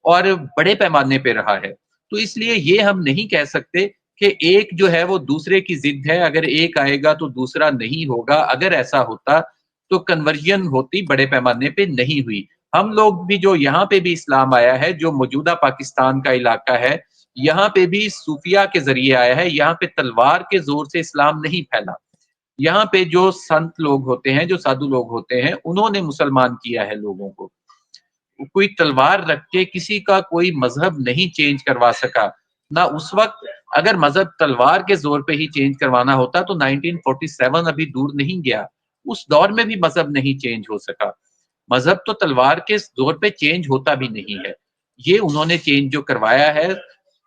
और बड़े पैमाने पे रहा है। तो इसलिए ये हम नहीं कह सकते कि एक जो है वो दूसरे की जिद है, अगर एक आएगा तो दूसरा नहीं होगा। अगर ऐसा होता तो कन्वर्जन होती, बड़े पैमाने पे नहीं हुई। हम लोग भी, जो यहाँ पे भी इस्लाम आया है, जो मौजूदा पाकिस्तान का इलाका है, यहाँ पे भी सूफिया के जरिए आया है। यहाँ पे तलवार के जोर से इस्लाम नहीं फैला। यहाँ पे जो संत लोग होते हैं, जो साधु लोग होते हैं, उन्होंने मुसलमान किया है लोगों को। कोई तलवार रख के किसी का कोई मजहब नहीं चेंज करवा सका ना उस वक्त। अगर मजहब तलवार के जोर पे ही चेंज करवाना होता तो 1947 अभी दूर नहीं गया, उस दौर में भी मजहब नहीं चेंज हो सका। मजहब तो तलवार के जोर पे चेंज होता भी नहीं है। ये उन्होंने चेंज जो करवाया है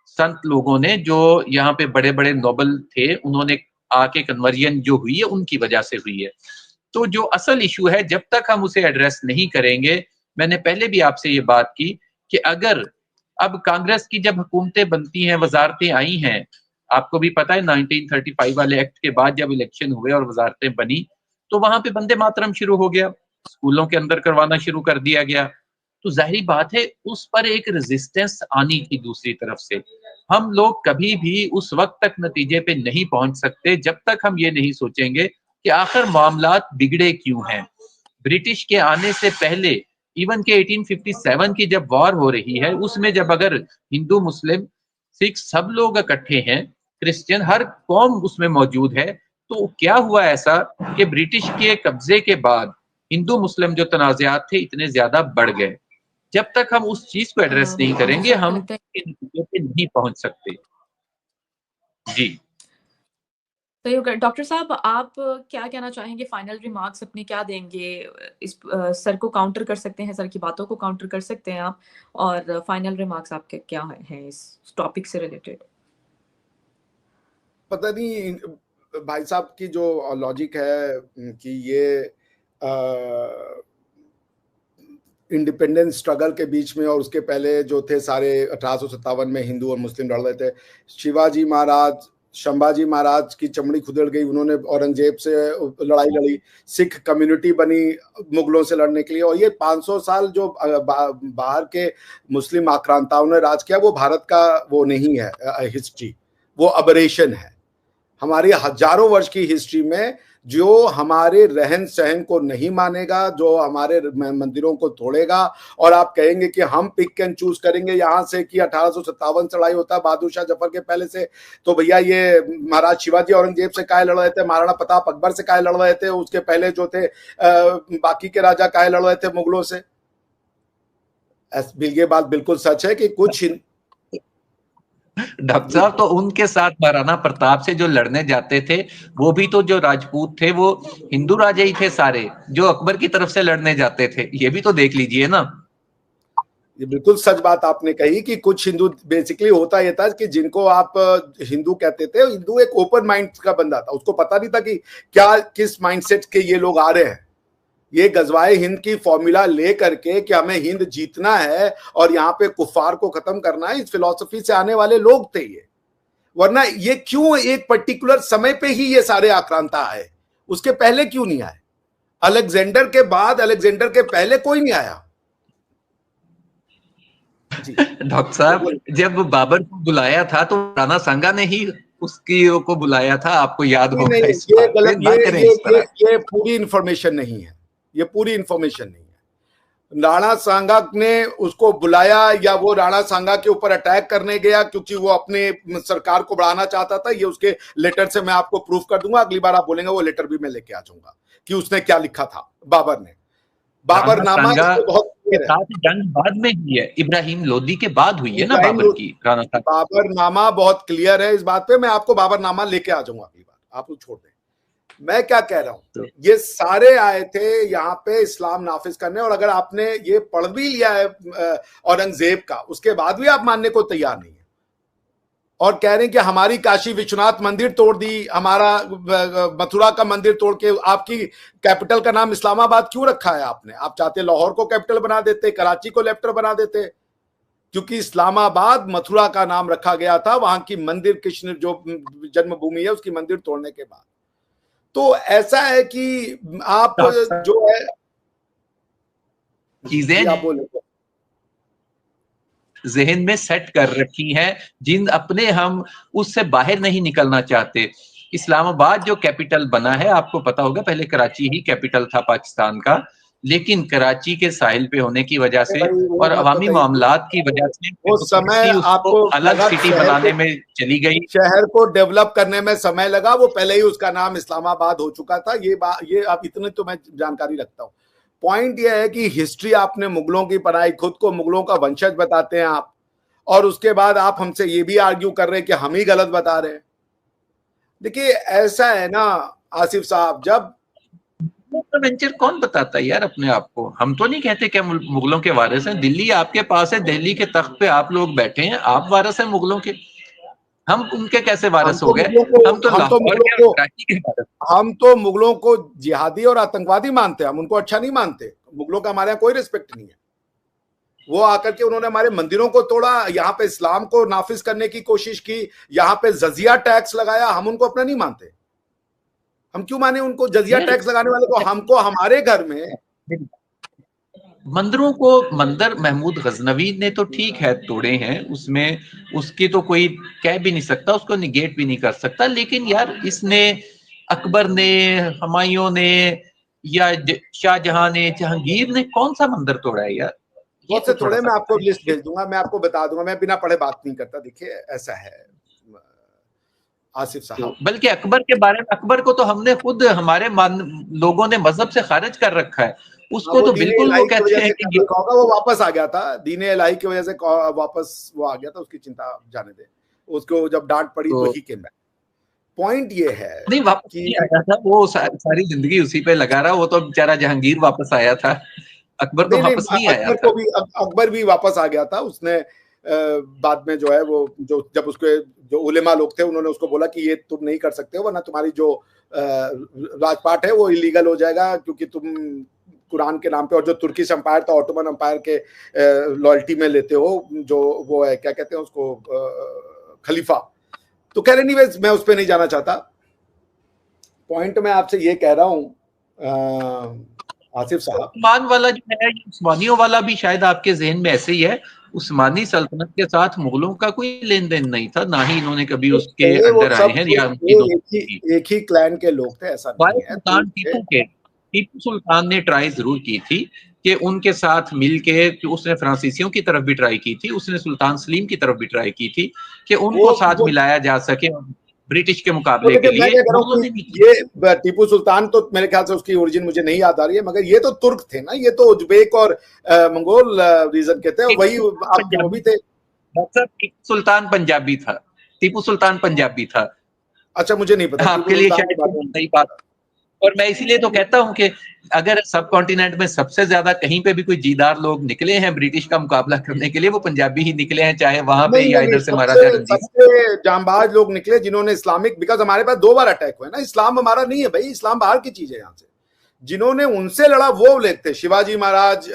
संत लोगों ने, जो यहाँ पे बड़े बड़े नोबल थे, उन्होंने आके कन्वर्जन जो हुई है उनकी वजह से हुई है। तो जो असल इशू है, जब तक हम उसे एड्रेस नहीं करेंगे, मैंने पहले भी आपसे ये बात की कि अगर अब कांग्रेस की जब हुकूमतें बनती हैं, वजारतें आई हैं, आपको भी पता है 1935 वाले एक्ट के बाद जब इलेक्शन हुए और वजारतें बनी, तो वहां पे वंदे मातरम शुरू हो गया, स्कूलों के अंदर करवाना शुरू कर दिया गया। तो जाहिर बात है उस पर एक रेजिस्टेंस आनी थी दूसरी तरफ से। हम लोग कभी भी उस वक्त तक नतीजे पे नहीं पहुंच सकते जब तक हम ये नहीं सोचेंगे कि आखिर मामलात बिगड़े क्यों हैं। ब्रिटिश के आने से पहले, इवन के 1857 की जब वॉर हो रही है, उसमें जब अगर हिंदू, मुस्लिम, सिख सब लोग इकट्ठे हैं, क्रिश्चियन, हर कौम उसमें मौजूद है, तो क्या हुआ ऐसा कि ब्रिटिश के कब्जे के बाद हिंदू मुस्लिम जो तनाज़ात थे इतने ज्यादा बढ़ गए। जब तक हम उस चीज को एड्रेस नहीं करेंगे, हम नतीजे पे नहीं पहुंच सकते। जी डॉक्टर साहब, आप क्या कहना चाहेंगे? फाइनल रिमार्क्स अपने क्या देंगे? इस सर को काउंटर कर सकते हैं, सर की बातों को काउंटर कर सकते हैं आप, और फाइनल रिमार्क्स आपके क्या हैं इस टॉपिक से रिलेटेड? पता नहीं भाई साहब की जो लॉजिक है कि ये इंडिपेंडेंस स्ट्रगल के बीच में और उसके पहले जो थे सारे 1857 में हिंदू और मुस्लिम लड़ रहे थे, शिवाजी महाराज, संभाजी महाराज की चमड़ी खुदड़ गई, उन्होंने औरंगजेब से लड़ाई लड़ी, सिख कम्युनिटी बनी मुगलों से लड़ने के लिए, और ये 500 साल जो बाहर के मुस्लिम आक्रांताओं ने राज किया, वो भारत का वो नहीं है हिस्ट्री, वो अबरेशन है। हमारी हजारों वर्ष की हिस्ट्री में जो हमारे रहन सहन को नहीं मानेगा, जो हमारे मंदिरों को तोड़ेगा, और आप कहेंगे कि हम पिक एंड चूज करेंगे यहां से कि 1857 से लड़ाई होता है बहादुर शाह जफर के पहले से, तो भैया ये महाराज शिवाजी औरंगजेब से काहे लड़ रहे थे, महाराणा प्रताप अकबर से काहे लड़ रहे थे, उसके पहले जो थे बाकी के राजा काहे लड़ रहे थे मुगलों से। ये बात बिल्कुल सच है कि कुछ डॉक्टर साहब तो उनके साथ महाराणा प्रताप से जो लड़ने जाते थे वो भी तो जो राजपूत थे वो हिंदू राजा ही थे सारे, जो अकबर की तरफ से लड़ने जाते थे, ये भी तो देख लीजिए ना। ये बिल्कुल सच बात आपने कही कि कुछ हिंदू, बेसिकली होता यह था कि जिनको आप हिंदू कहते थे, हिंदू एक ओपन माइंड का बंदा था, उसको पता नहीं था कि क्या किस माइंडसेट के ये लोग आ रहे हैं। ये गजवाए हिंद की फॉर्मूला ले करके कि हमें हिंद जीतना है और यहाँ पे कुफार को खत्म करना है, इस फिलॉसफी से आने वाले लोग थे ये। वरना ये क्यों एक पर्टिकुलर समय पे ही ये सारे आक्रांता आए, उसके पहले क्यों नहीं आए? अलेक्जेंडर के बाद, अलेक्जेंडर के पहले कोई नहीं आया। डॉक्टर साहब जब बाबर को बुलाया था तो राणा सांगा ने ही उसकी को बुलाया था, आपको याद होगा। नहीं, इस ये बात गलत, ना करें इस तरह। ये पूरी इंफॉर्मेशन नहीं है, ये पूरी इंफॉर्मेशन नहीं है। राणा सांगा ने उसको बुलाया या वो राणा सांगा के ऊपर अटैक करने गया क्योंकि वो अपने सरकार को बढ़ाना चाहता था, ये उसके लेटर से मैं आपको प्रूफ कर दूंगा। अगली बार आप बोलेंगे वो लेटर भी मैं लेके आ जाऊंगा कि उसने क्या लिखा था बाबर ने। बाबरनामा बहुत जंग बाद में हुई है, इब्राहिम लोदी के बाद हुई है ना बाबर की। बाबरनामा बहुत क्लियर है इस बात पे, मैं आपको बाबरनामा लेके आ जाऊंगा अगली बार, आप छोड़ दें। मैं क्या कह रहा हूं, ये सारे आए थे यहाँ पे इस्लाम नाफिज करने, और अगर आपने ये पढ़ भी लिया है औरंगजेब का, उसके बाद भी आप मानने को तैयार नहीं है और कह रहे हैं कि हमारी काशी विश्वनाथ मंदिर तोड़ दी, हमारा मथुरा का मंदिर तोड़ के आपकी कैपिटल का नाम इस्लामाबाद क्यों रखा है आपने? आप चाहते लाहौर को कैपिटल बना देते, कराची को कैपिटल बना देते, क्योंकि इस्लामाबाद मथुरा का नाम रखा गया था वहां की मंदिर, कृष्ण जो जन्मभूमि है उसकी मंदिर तोड़ने के बाद। तो ऐसा है कि आप जो है चीजें आप बोले जहन में सेट कर रखी हैं, जिन अपने हम उससे बाहर नहीं निकलना चाहते। इस्लामाबाद जो कैपिटल बना है, आपको पता होगा पहले कराची ही कैपिटल था पाकिस्तान का, लेकिन कराची के साहिल पे होने की वजह से और अवामी मामलात की वजह से उस समय आपको अलग सिटी बनाने में चली गई, शहर को डेवलप करने में समय लगा। वो पहले ही उसका नाम इस्लामाबाद हो चुका था। ये आप इतने तो मैं जानकारी रखता हूँ। पॉइंट ये है कि हिस्ट्री आपने मुगलों की पढ़ाई, खुद को मुगलों का वंशज बताते हैं आप, और उसके बाद आप हमसे ये भी आर्ग्यू कर रहे हैं कि हम ही गलत बता रहे हैं। देखिए ऐसा है ना आसिफ साहब, जब वेंचर कौन बताता है यार अपने आप को? हम तो नहीं कहते कि मुगलों के वारिस हैं। दिल्ली आपके पास है, दिल्ली के तख्त पे आप लोग बैठे हैं, आप वारिस हैं मुगलों के। हम उनके कैसे वारिस हो गए? हम तो मुगलों को जिहादी और आतंकवादी मानते हैं, हम उनको अच्छा नहीं मानते। मुगलों का हमारे यहाँ कोई रिस्पेक्ट नहीं है। वो आकर के उन्होंने हमारे मंदिरों को तोड़ा, यहाँ पे इस्लाम को नाफिज करने की कोशिश की, यहाँ पे जजिया टैक्स लगाया, हम उनको अपना नहीं मानते। हम क्यों माने उनको? जजिया टैक्स लगाने वाले को, हमको हमारे घर में मंदिरों को, मंदिर महमूद गजनवी ने तो ठीक है तोड़े हैं, उसमें उसकी तो कोई कह भी नहीं सकता, उसको निगेट भी नहीं कर सकता। लेकिन यार इसने अकबर ने, हुमायूं ने या शाहजहां ने, जहांगीर ने कौन सा मंदिर तोड़ा है यार? बहुत से तोड़े, मैं आपको लिस्ट भेज दूंगा, मैं आपको बता दूंगा, मैं बिना पढ़े बात नहीं करता। देखिए ऐसा है आसिफ साहब, बल्कि अकबर के बारे में, अकबर को तो हमने खुद हमारे लोगों ने मजहब से खारिज कर रखा है, उसको तो बिल्कुल वो कहते हैं कि वो वापस आ गया था, दीने इलाही की वजह से वापस वो आ गया था, उसकी चिंता जाने दे, उसको जब डांट पड़ी तो ही केम बैक। पॉइंट ये है नहीं, वापस नहीं आया था वो, सारी जिंदगी उसी पे लगा रहा, वो तो बेचारा जहांगीर वापस आया था, अकबर तो वापस नहीं आया था। अकबर भी वापस आ गया था, उसने बाद में जो है वो जो जब उसके जो उलेमा लोग थे उन्होंने उसको बोला कि ये तुम नहीं कर सकते हो, वरना तुम्हारी जो राजपाट है वो इलीगल हो जाएगा, क्योंकि तुम कुरान के नाम पे, और जो तुर्किश अंपायर था, ऑटोमन अंपायर के लॉयल्टी में लेते हो, जो वो है क्या कहते हैं उसको, खलीफा। तो कह रहे नहीं, मैं उस पर नहीं जाना चाहता। पॉइंट मैं आपसे ये कह रहा हूँ आसिफ साहब, उस्मान वाला जो है, उस्मानियों वाला भी शायद आपके जहन में ऐसे ही है। उस्मानी सल्तनत के साथ मुगलों का कोई लेन देन नहीं था, ना ही इन्होंने कभी उसके वो अंडर आए सब हैं या वो उनकी दोस्ती की। एक ही क्लैन के लोग थे, ऐसा नहीं है। सुल्तान टीपू सुल्तान ने ट्राई जरूर की थी कि उनके साथ मिलके, उसने फ्रांसीसियों की तरफ भी ट्राई की थी, उसने सुल्तान सलीम की तरफ भी ट्राई की थी कि उनको साथ मिलाया जा सके ब्रिटिश के मुकाबले के लिए। मैं क्या कह रहा हूँ कि ये टीपू सुल्तान तो मेरे ख्याल से उसकी ओरिजिन मुझे नहीं याद आ रही है, मगर ये तो तुर्क थे ना, ये तो उज्बेक और मंगोल रीजन के थे, वही आपके वो भी थे। टीपू सुल्तान पंजाबी था, टीपू सुल्तान पंजाबी था। अच्छा, मुझे नहीं पता आपके लिए शायद सही बात। और मैं इसीलिए तो कहता हूं कि अगर सब कॉन्टिनेंट में सबसे ज्यादा कहीं पे भी कोई जीदार लोग निकले हैं ब्रिटिश का मुकाबला करने के लिए, वो पंजाबी ही निकले हैं, चाहे वहां पे या इधर से महाराजा रंजीत। सबसे जांबाज लोग निकले जिन्होंने इस्लामिक, बिकॉज हमारे पास 2 बार अटैक हुए ना, इस्लाम हमारा नहीं है भाई, इस्लाम बाहर की चीज है। यहाँ से जिन्होंने उनसे लड़ा वो लेते, शिवाजी महाराज,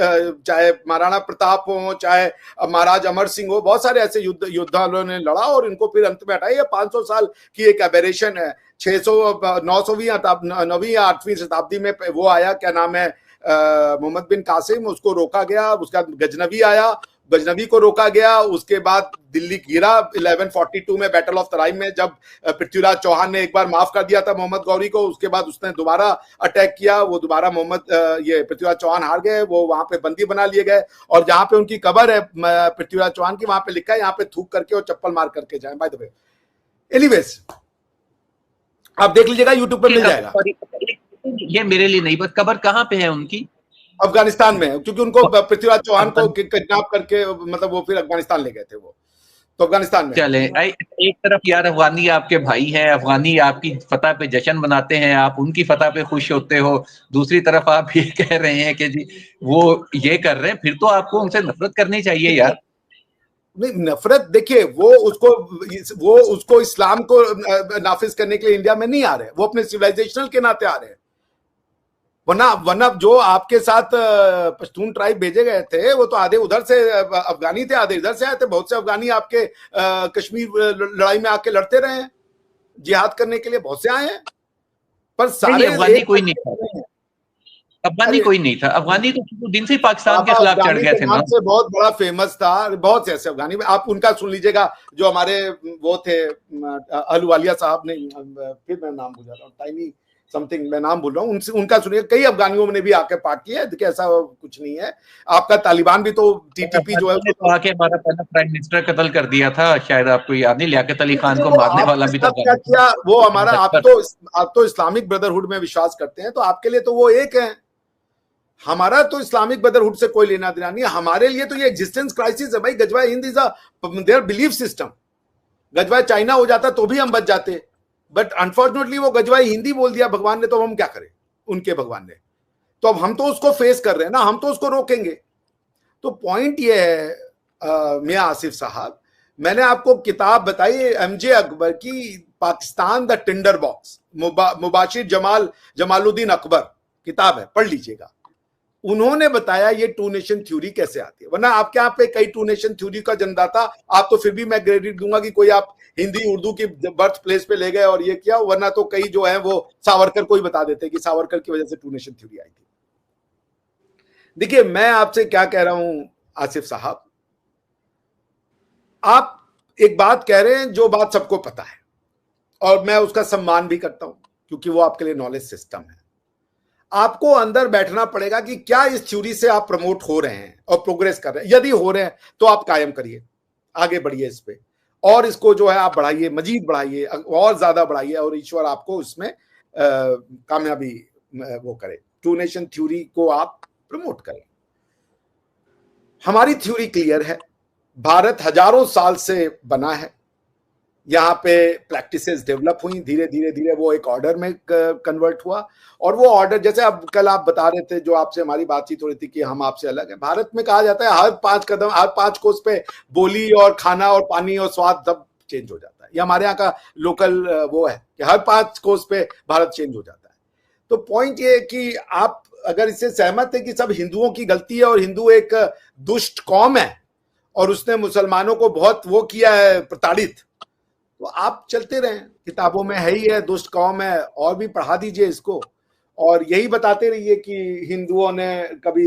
चाहे महाराणा प्रताप हो, चाहे महाराज अमर सिंह हो, बहुत सारे ऐसे योद्धा ने लड़ा और इनको फिर अंत में हटाया। 500 साल की एक एबेरेशन है। 900वीं या 8वीं शताब्दी में वो आया, क्या नाम है, मोहम्मद बिन कासिम, उसको रोका गया। उसके बाद गजनवी आया, गजनवी को रोका गया। उसके बाद दिल्ली गिरा 1142 में बैटल ऑफ तराइन में, जब पृथ्वीराज चौहान ने एक बार माफ कर दिया था मोहम्मद गौरी को। उसके बाद उसने दोबारा अटैक किया, वो दोबारा ये पृथ्वीराज चौहान हार गए, वो वहां पे बंदी बना लिए गए। और जहां पे उनकी कब्र है पृथ्वीराज चौहान की, वहां पे लिखा है यहाँ पे थूक करके और चप्पल मार करके जाए। बाय द वे, एनीवेज आप देख लीजिएगा, यूट्यूब पे मिल जाएगा। ये मेरे लिए नहीं, बस कब्र कहाँ पे है उनकी? अफगानिस्तान में, क्योंकि उनको पृथ्वीराज चौहान को किडनैप करके, मतलब वो फिर अफगानिस्तान ले गए थे वो, तो अफगानिस्तान में। चले, एक तरफ यार अफगानी आपके भाई हैं, अफगानी आपकी फतह पे जश्न मनाते हैं, आप उनकी फतह पे खुश होते हो, दूसरी तरफ आप ये कह रहे हैं कि जी वो ये कर रहे हैं, फिर तो आपको उनसे नफरत करनी चाहिए यार। नहीं, नफरत देखिए, वो उसको इस्लाम को नाफिज करने के लिए इंडिया में नहीं आ रहे, वो अपने सिविलाइजेशनल के नाते आ रहे हैं। वरना जो आपके साथ पश्तून ट्राइब भेजे गए थे, वो तो आधे उधर से अफगानी थे, आधे इधर से आए थे। बहुत से अफगानी आपके कश्मीर लड़ाई में आके लड़ते रहे हैं, जिहाद करने के लिए बहुत से आए हैं। पर सारे अफगानी कोई नहीं था, अफगानी कोई नहीं था। अफगानी तो दिन से पाकिस्तान के खिलाफ चढ़ गए थे ना, से बहुत बड़ा फेमस था। बहुत से ऐसे अफगानी, आप उनका सुन लीजिएगा, जो हमारे वो थे अहलुवालिया साहब ने, फिर मैं नाम भूल रहा हूँ, टाइमी समथिंग, मैं नाम बोल रहा हूँ, उनका सुनिए। कई अफगानियों ने भी आके पार्ट किया है, देखिए ऐसा कुछ नहीं है। आपका तालिबान भी तो टीटीपी जो है तो आके हमारा पहला प्राइम मिनिस्टर कत्ल कर दिया था, शायद आपको याद नहीं, लियाकत अली खान को मारने वाला भी तो क्या किया वो हमारा। आप तो इस्लामिक ब्रदरहुड में विश्वास करते हैं, तो आपके लिए तो वो एक है। हमारा तो इस्लामिक ब्रदरहुड से कोई लेना देना नहीं है। हमारे लिए तो ये एग्जिस्टेंस क्राइसिस है भाई। Ghazwa Hind is their belief system. Ghazwa China हो जाता तो भी हम बच जाते, बट अनफॉर्चुनेटली वो गजवाई हिंदी बोल दिया भगवान ने, तो हम क्या करें, उनके भगवान ने। तो अब हम तो उसको फेस कर रहे हैं ना, हम तो उसको रोकेंगे। तो पॉइंट ये है मियां आसिफ साहब, मैंने आपको किताब बताई एमजे अकबर की, Pakistan the Tinder box, Mubashir Jamaluddin Akbar किताब है, पढ़ लीजिएगा। उन्होंने बताया ये टू नेशन थ्योरी कैसे आती है। वरना आपके यहाँ पे कई टू नेशन थ्योरी का जन्मदाता, आप तो फिर भी मैं क्रेडिट दूंगा कि कोई आप हिंदी उर्दू की बर्थ प्लेस पे ले गए और ये किया, वरना तो कई जो है वो सावरकर को ही बता देते कि सावरकर की वजह से टू नेशन थ्योरी आई थी। देखिए, मैं आपसे क्या कह रहा हूं आसिफ साहब, आप एक बात कह रहे हैं जो बात सबको पता है, और मैं उसका सम्मान भी करता हूं, क्योंकि वो आपके लिए नॉलेज सिस्टम है। आपको अंदर बैठना पड़ेगा कि क्या इस थ्योरी से आप प्रमोट हो रहे हैं और प्रोग्रेस कर रहे हैं। यदि हो रहे हैं तो आप कायम करिए, आगे बढ़िए इस पे, और इसको जो है आप बढ़ाइए, मजीद बढ़ाइए, और ज्यादा बढ़ाइए, और ईश्वर आपको इसमें कामयाबी वो करे। टू नेशन थ्योरी को आप प्रमोट करें। हमारी थ्योरी क्लियर है, भारत हजारों साल से बना है, यहाँ पे प्रैक्टिसेस डेवलप हुई, धीरे धीरे धीरे वो एक ऑर्डर में कन्वर्ट हुआ। और वो ऑर्डर, जैसे अब कल आप बता रहे थे, जो आपसे हमारी बातचीत हो रही थी कि हम आपसे अलग है। भारत में कहा जाता है हर 5 कदम, हर 5 कोस पे बोली और खाना और पानी और स्वाद सब चेंज हो जाता है। ये हमारे यहाँ का लोकल वो है कि हर 5 कोस पे भारत चेंज हो जाता है। तो पॉइंट ये है कि आप अगर इससे सहमत है कि सब हिंदुओं की गलती है और हिंदू एक दुष्ट कौम है और उसने मुसलमानों को बहुत वो किया है, प्रताड़ित, तो आप चलते रहें, किताबों में है ही है, दुष्ट कौम है, और भी पढ़ा दीजिए इसको, और यही बताते रहिए कि हिंदुओं ने कभी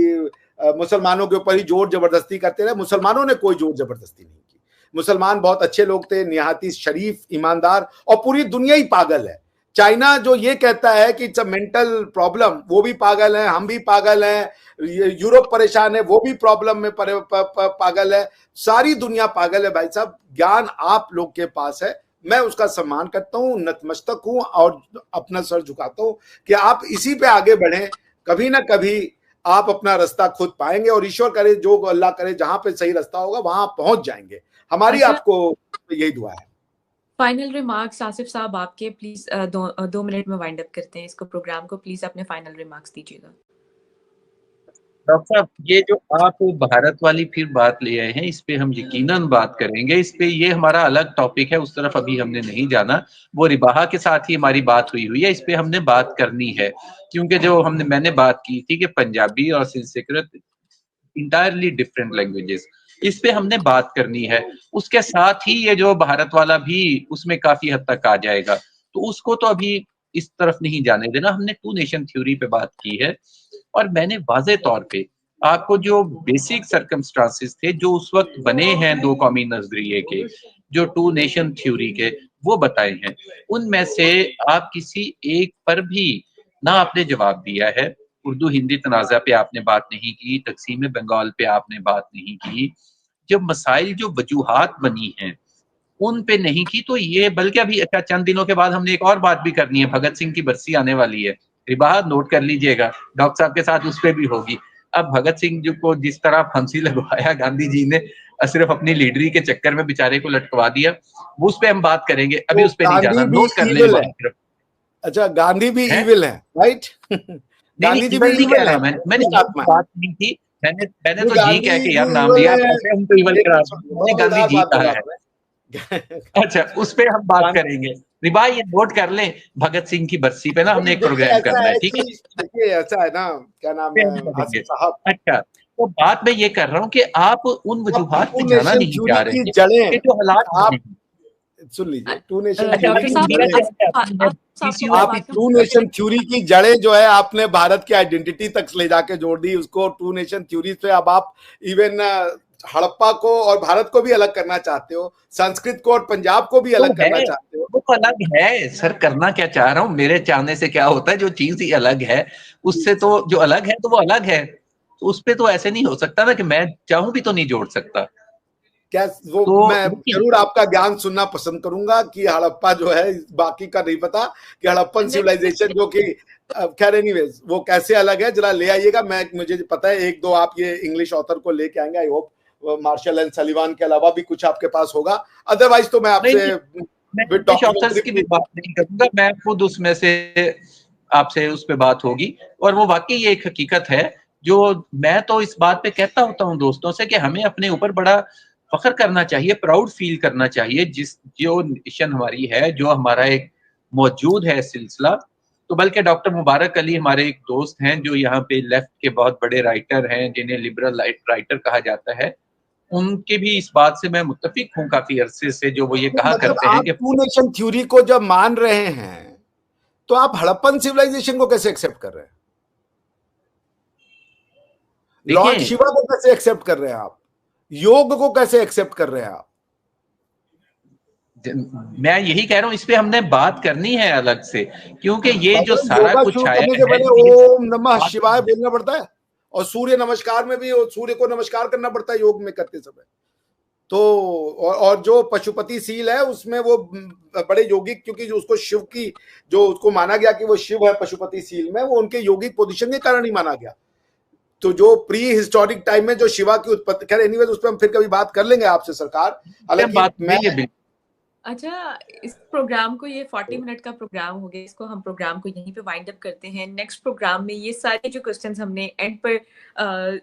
मुसलमानों के ऊपर ही जोर जबरदस्ती करते रहे। मुसलमानों ने कोई जोर जबरदस्ती नहीं की। मुसलमान बहुत अच्छे लोग थे, निहायती शरीफ, ईमानदार, और पूरी दुनिया ही पागल है। चाइना जो ये कहता है कि इट्स अ मेंटल प्रॉब्लम, वो भी पागल है, हम भी पागल हैं, यूरोप परेशान है, वो भी प्रॉब्लम में पागल है, सारी दुनिया पागल है। भाई साहब, ज्ञान आप लोग के पास है, मैं उसका सम्मान करता हूं, नतमस्तक हूं और अपना सर झुकाता हूं कि आप इसी पे आगे बढ़ें। कभी ना कभी आप अपना रास्ता खुद पाएंगे, और ईश्वर करे, जो अल्लाह करे, जहां पे सही रास्ता होगा वहां पहुंच जाएंगे। हमारी आपको यही दुआ है। फाइनल रिमार्क्स आसिफ साहब आपके, प्लीज 2 मिनट में वाइंड अप करते हैं इसको, प्रोग्राम को। प्लीज अपने फाइनल रिमार्क्स दीजिएगा। डॉक्टर साहब, ये जो आप भारत वाली फिर बात ले आए हैं, इस पे हम यकीनन बात करेंगे। इस पे ये हमारा अलग टॉपिक है, उस तरफ अभी हमने नहीं जाना। वो रिबाहा के साथ ही हमारी बात हुई है, इस पे हमने बात करनी है, क्योंकि जो मैंने बात की थी कि पंजाबी और संस्कृत इंटायरली डिफरेंट लैंग्वेजेस, इस पे हमने बात करनी है। उसके साथ ही ये जो भारत वाला भी उसमें काफी हद तक आ जाएगा, तो उसको तो अभी इस तरफ नहीं जाने देना। हमने 2 नेशन थ्योरी पे बात की है, और मैंने वाज़े तौर पे आपको जो बेसिक सर्कमस्टांसेस थे जो उस वक्त बने हैं 2 कौमी नजरिए के, जो 2 नेशन थ्योरी के, वो बताए हैं। उनमें से आप किसी एक पर भी ना आपने जवाब दिया है। उर्दू हिंदी तनाज़ा पे आपने बात नहीं की, तकसीम बंगाल पे आपने बात नहीं की, जब मसाइल जो वजूहात बनी हैं उन पे नहीं की। तो ये बल्कि अभी अच्छा चंद दिनों के बाद हमने एक और बात भी करनी है, भगत सिंह की बरसी आने वाली है, रिबाहा नोट कर लीजिएगा, डॉक्टर साहब के साथ उस पे भी होगी। अब भगत सिंह जी को जिस तरह फांसी लगवाया गांधी जी ने, सिर्फ अपनी लीडरी के चक्कर में बेचारे को लटकवा दिया, वो उस पे हम बात करेंगे, अभी तो उस पे नहीं जाना, नोट कर ले बात। अच्छा, गांधी भी इविल है, राइट? गांधी जी भी नहीं कह रहा, मैंने बात नहीं की, मैंने तो जी कह के यार नाम लिया, हम तो इवल करा, मैंने गांधी जी कहा है। अच्छा, उस पे हम बात करेंगे। रिबा ये नोट कर लें, भगत सिंह की बरसी पे ना हमने एक प्रोग्राम करना है, ठीक है? देखिए ऐसा है ना, क्या नाम है आसिफ साहब। अच्छा, तो बात मैं ये कर रहा हूँ कि आप उन वजूहात पे जाना नहीं चाह रहे हैं जड़ें, जो हालात आप सुन लीजिए। 2 नेशन थ्योरी की जड़ें जो है आपने भारत की आइडेंटिटी तक ले जाके जोड़ दी उसको। 2 नेशन थ्योरी से अब आप इवन हड़प्पा को और भारत को भी अलग करना चाहते हो, संस्कृत को और पंजाब को भी अलग करना चाहते हो। वो तो अलग है सर, करना क्या चाह रहा हूँ, मेरे चाहने से क्या होता है, जो चीज ही अलग है उससे तो जो अलग है तो वो अलग है, तो उस पे तो ऐसे नहीं हो सकता ना कि मैं चाहूं भी तो नहीं जोड़ सकता। क्या वो तो मैं जरूर आपका ज्ञान सुनना पसंद करूंगा कि हड़प्पा जो है, बाकी का नहीं पता कि हड़प्पन सिविलाइजेशन जो कि खैर एनीवेज वो कैसे अलग है, जरा ले आइएगा। मुझे पता है 1-2 आप ये इंग्लिश ऑथर को लेके आएंगे, आई होप मार्शल एंड सलीवान के अलावा भी कुछ आपके पास होगा। अदरवाइज तो मैं आपसे ऑथर्स की भी बात नहीं करूंगा, मैं खुद उसमें से आपसे उस पे बात होगी। और वो वाकई ये एक हकीकत है जो मैं तो इस बात पे कहता होता हूँ दोस्तों से कि हमें अपने ऊपर बड़ा फख्र करना चाहिए, प्राउड फील करना चाहिए, जिस जो नेशन हमारी है, जो हमारा एक मौजूद है सिलसिला। तो बल्कि डॉक्टर मुबारक अली हमारे एक दोस्त हैं जो यहाँ पे लेफ्ट के बहुत बड़े राइटर हैं, जिन्हें लिबरल राइटर कहा जाता है, उनके भी इस बात से मैं मुत्तफिक हूँ काफी अरसे से, जो वो ये कहा करते हैं कि 2 नेशन थ्योरी को जब मान रहे हैं तो आप हड़प्पन सिविलाइजेशन को कैसे एक्सेप्ट कर रहे हैं? लॉर्ड शिवा को कैसे एक्सेप्ट कर रहे हैं आप? योग को कैसे एक्सेप्ट कर रहे हैं आप? मैं यही कह रहा हूँ, इस पे हमने बात करनी है अलग से, क्योंकि ये जो सारा कुछ आया है, ओम नमः शिवाय बोलना पड़ता है, और सूर्य नमस्कार में भी सूर्य को नमस्कार करना पड़ता है योग में करते समय। तो और जो पशुपति सील है उसमें वो बड़े योगिक, क्योंकि जो उसको शिव की, जो उसको माना गया कि वो शिव है पशुपति सील में, वो उनके योगिक पोजीशन के कारण ही माना गया। तो जो प्री हिस्टोरिक टाइम में जो शिवा की उत्पत्ति, खैर एनीवेज उस पर हम फिर कभी बात कर लेंगे आपसे सरकार। हालांकि अच्छा, इस प्रोग्राम को, ये 40 मिनट का प्रोग्राम हो गया, इसको हम प्रोग्राम को यहीं पे वाइंड अप करते हैं। नेक्स्ट प्रोग्राम में ये सारे जो क्वेश्चंस हमने एंड पर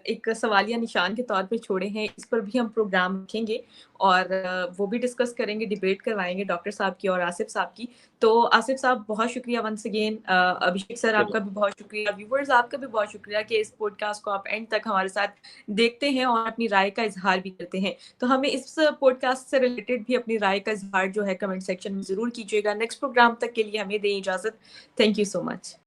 एक सवालिया निशान के तौर पे छोड़े हैं, इस पर भी हम प्रोग्राम रखेंगे और वो भी डिस्कस करेंगे, डिबेट करवाएंगे डॉक्टर साहब की और आसिफ साहब की। तो आसिफ साहब बहुत शुक्रिया वंस अगेन, अभिषेक सर आपका भी बहुत शुक्रिया, व्यूवर्स आपका भी बहुत शुक्रिया कि इस पॉडकास्ट को आप एंड तक हमारे साथ देखते हैं और अपनी राय का इजहार भी करते हैं। तो हमें इस पॉडकास्ट से रिलेटेड भी अपनी राय का इजहार जो है कमेंट सेक्शन में जरूर कीजिएगा। नेक्स्ट प्रोग्राम तक के लिए हमें दें इजाजत। Thank you so much.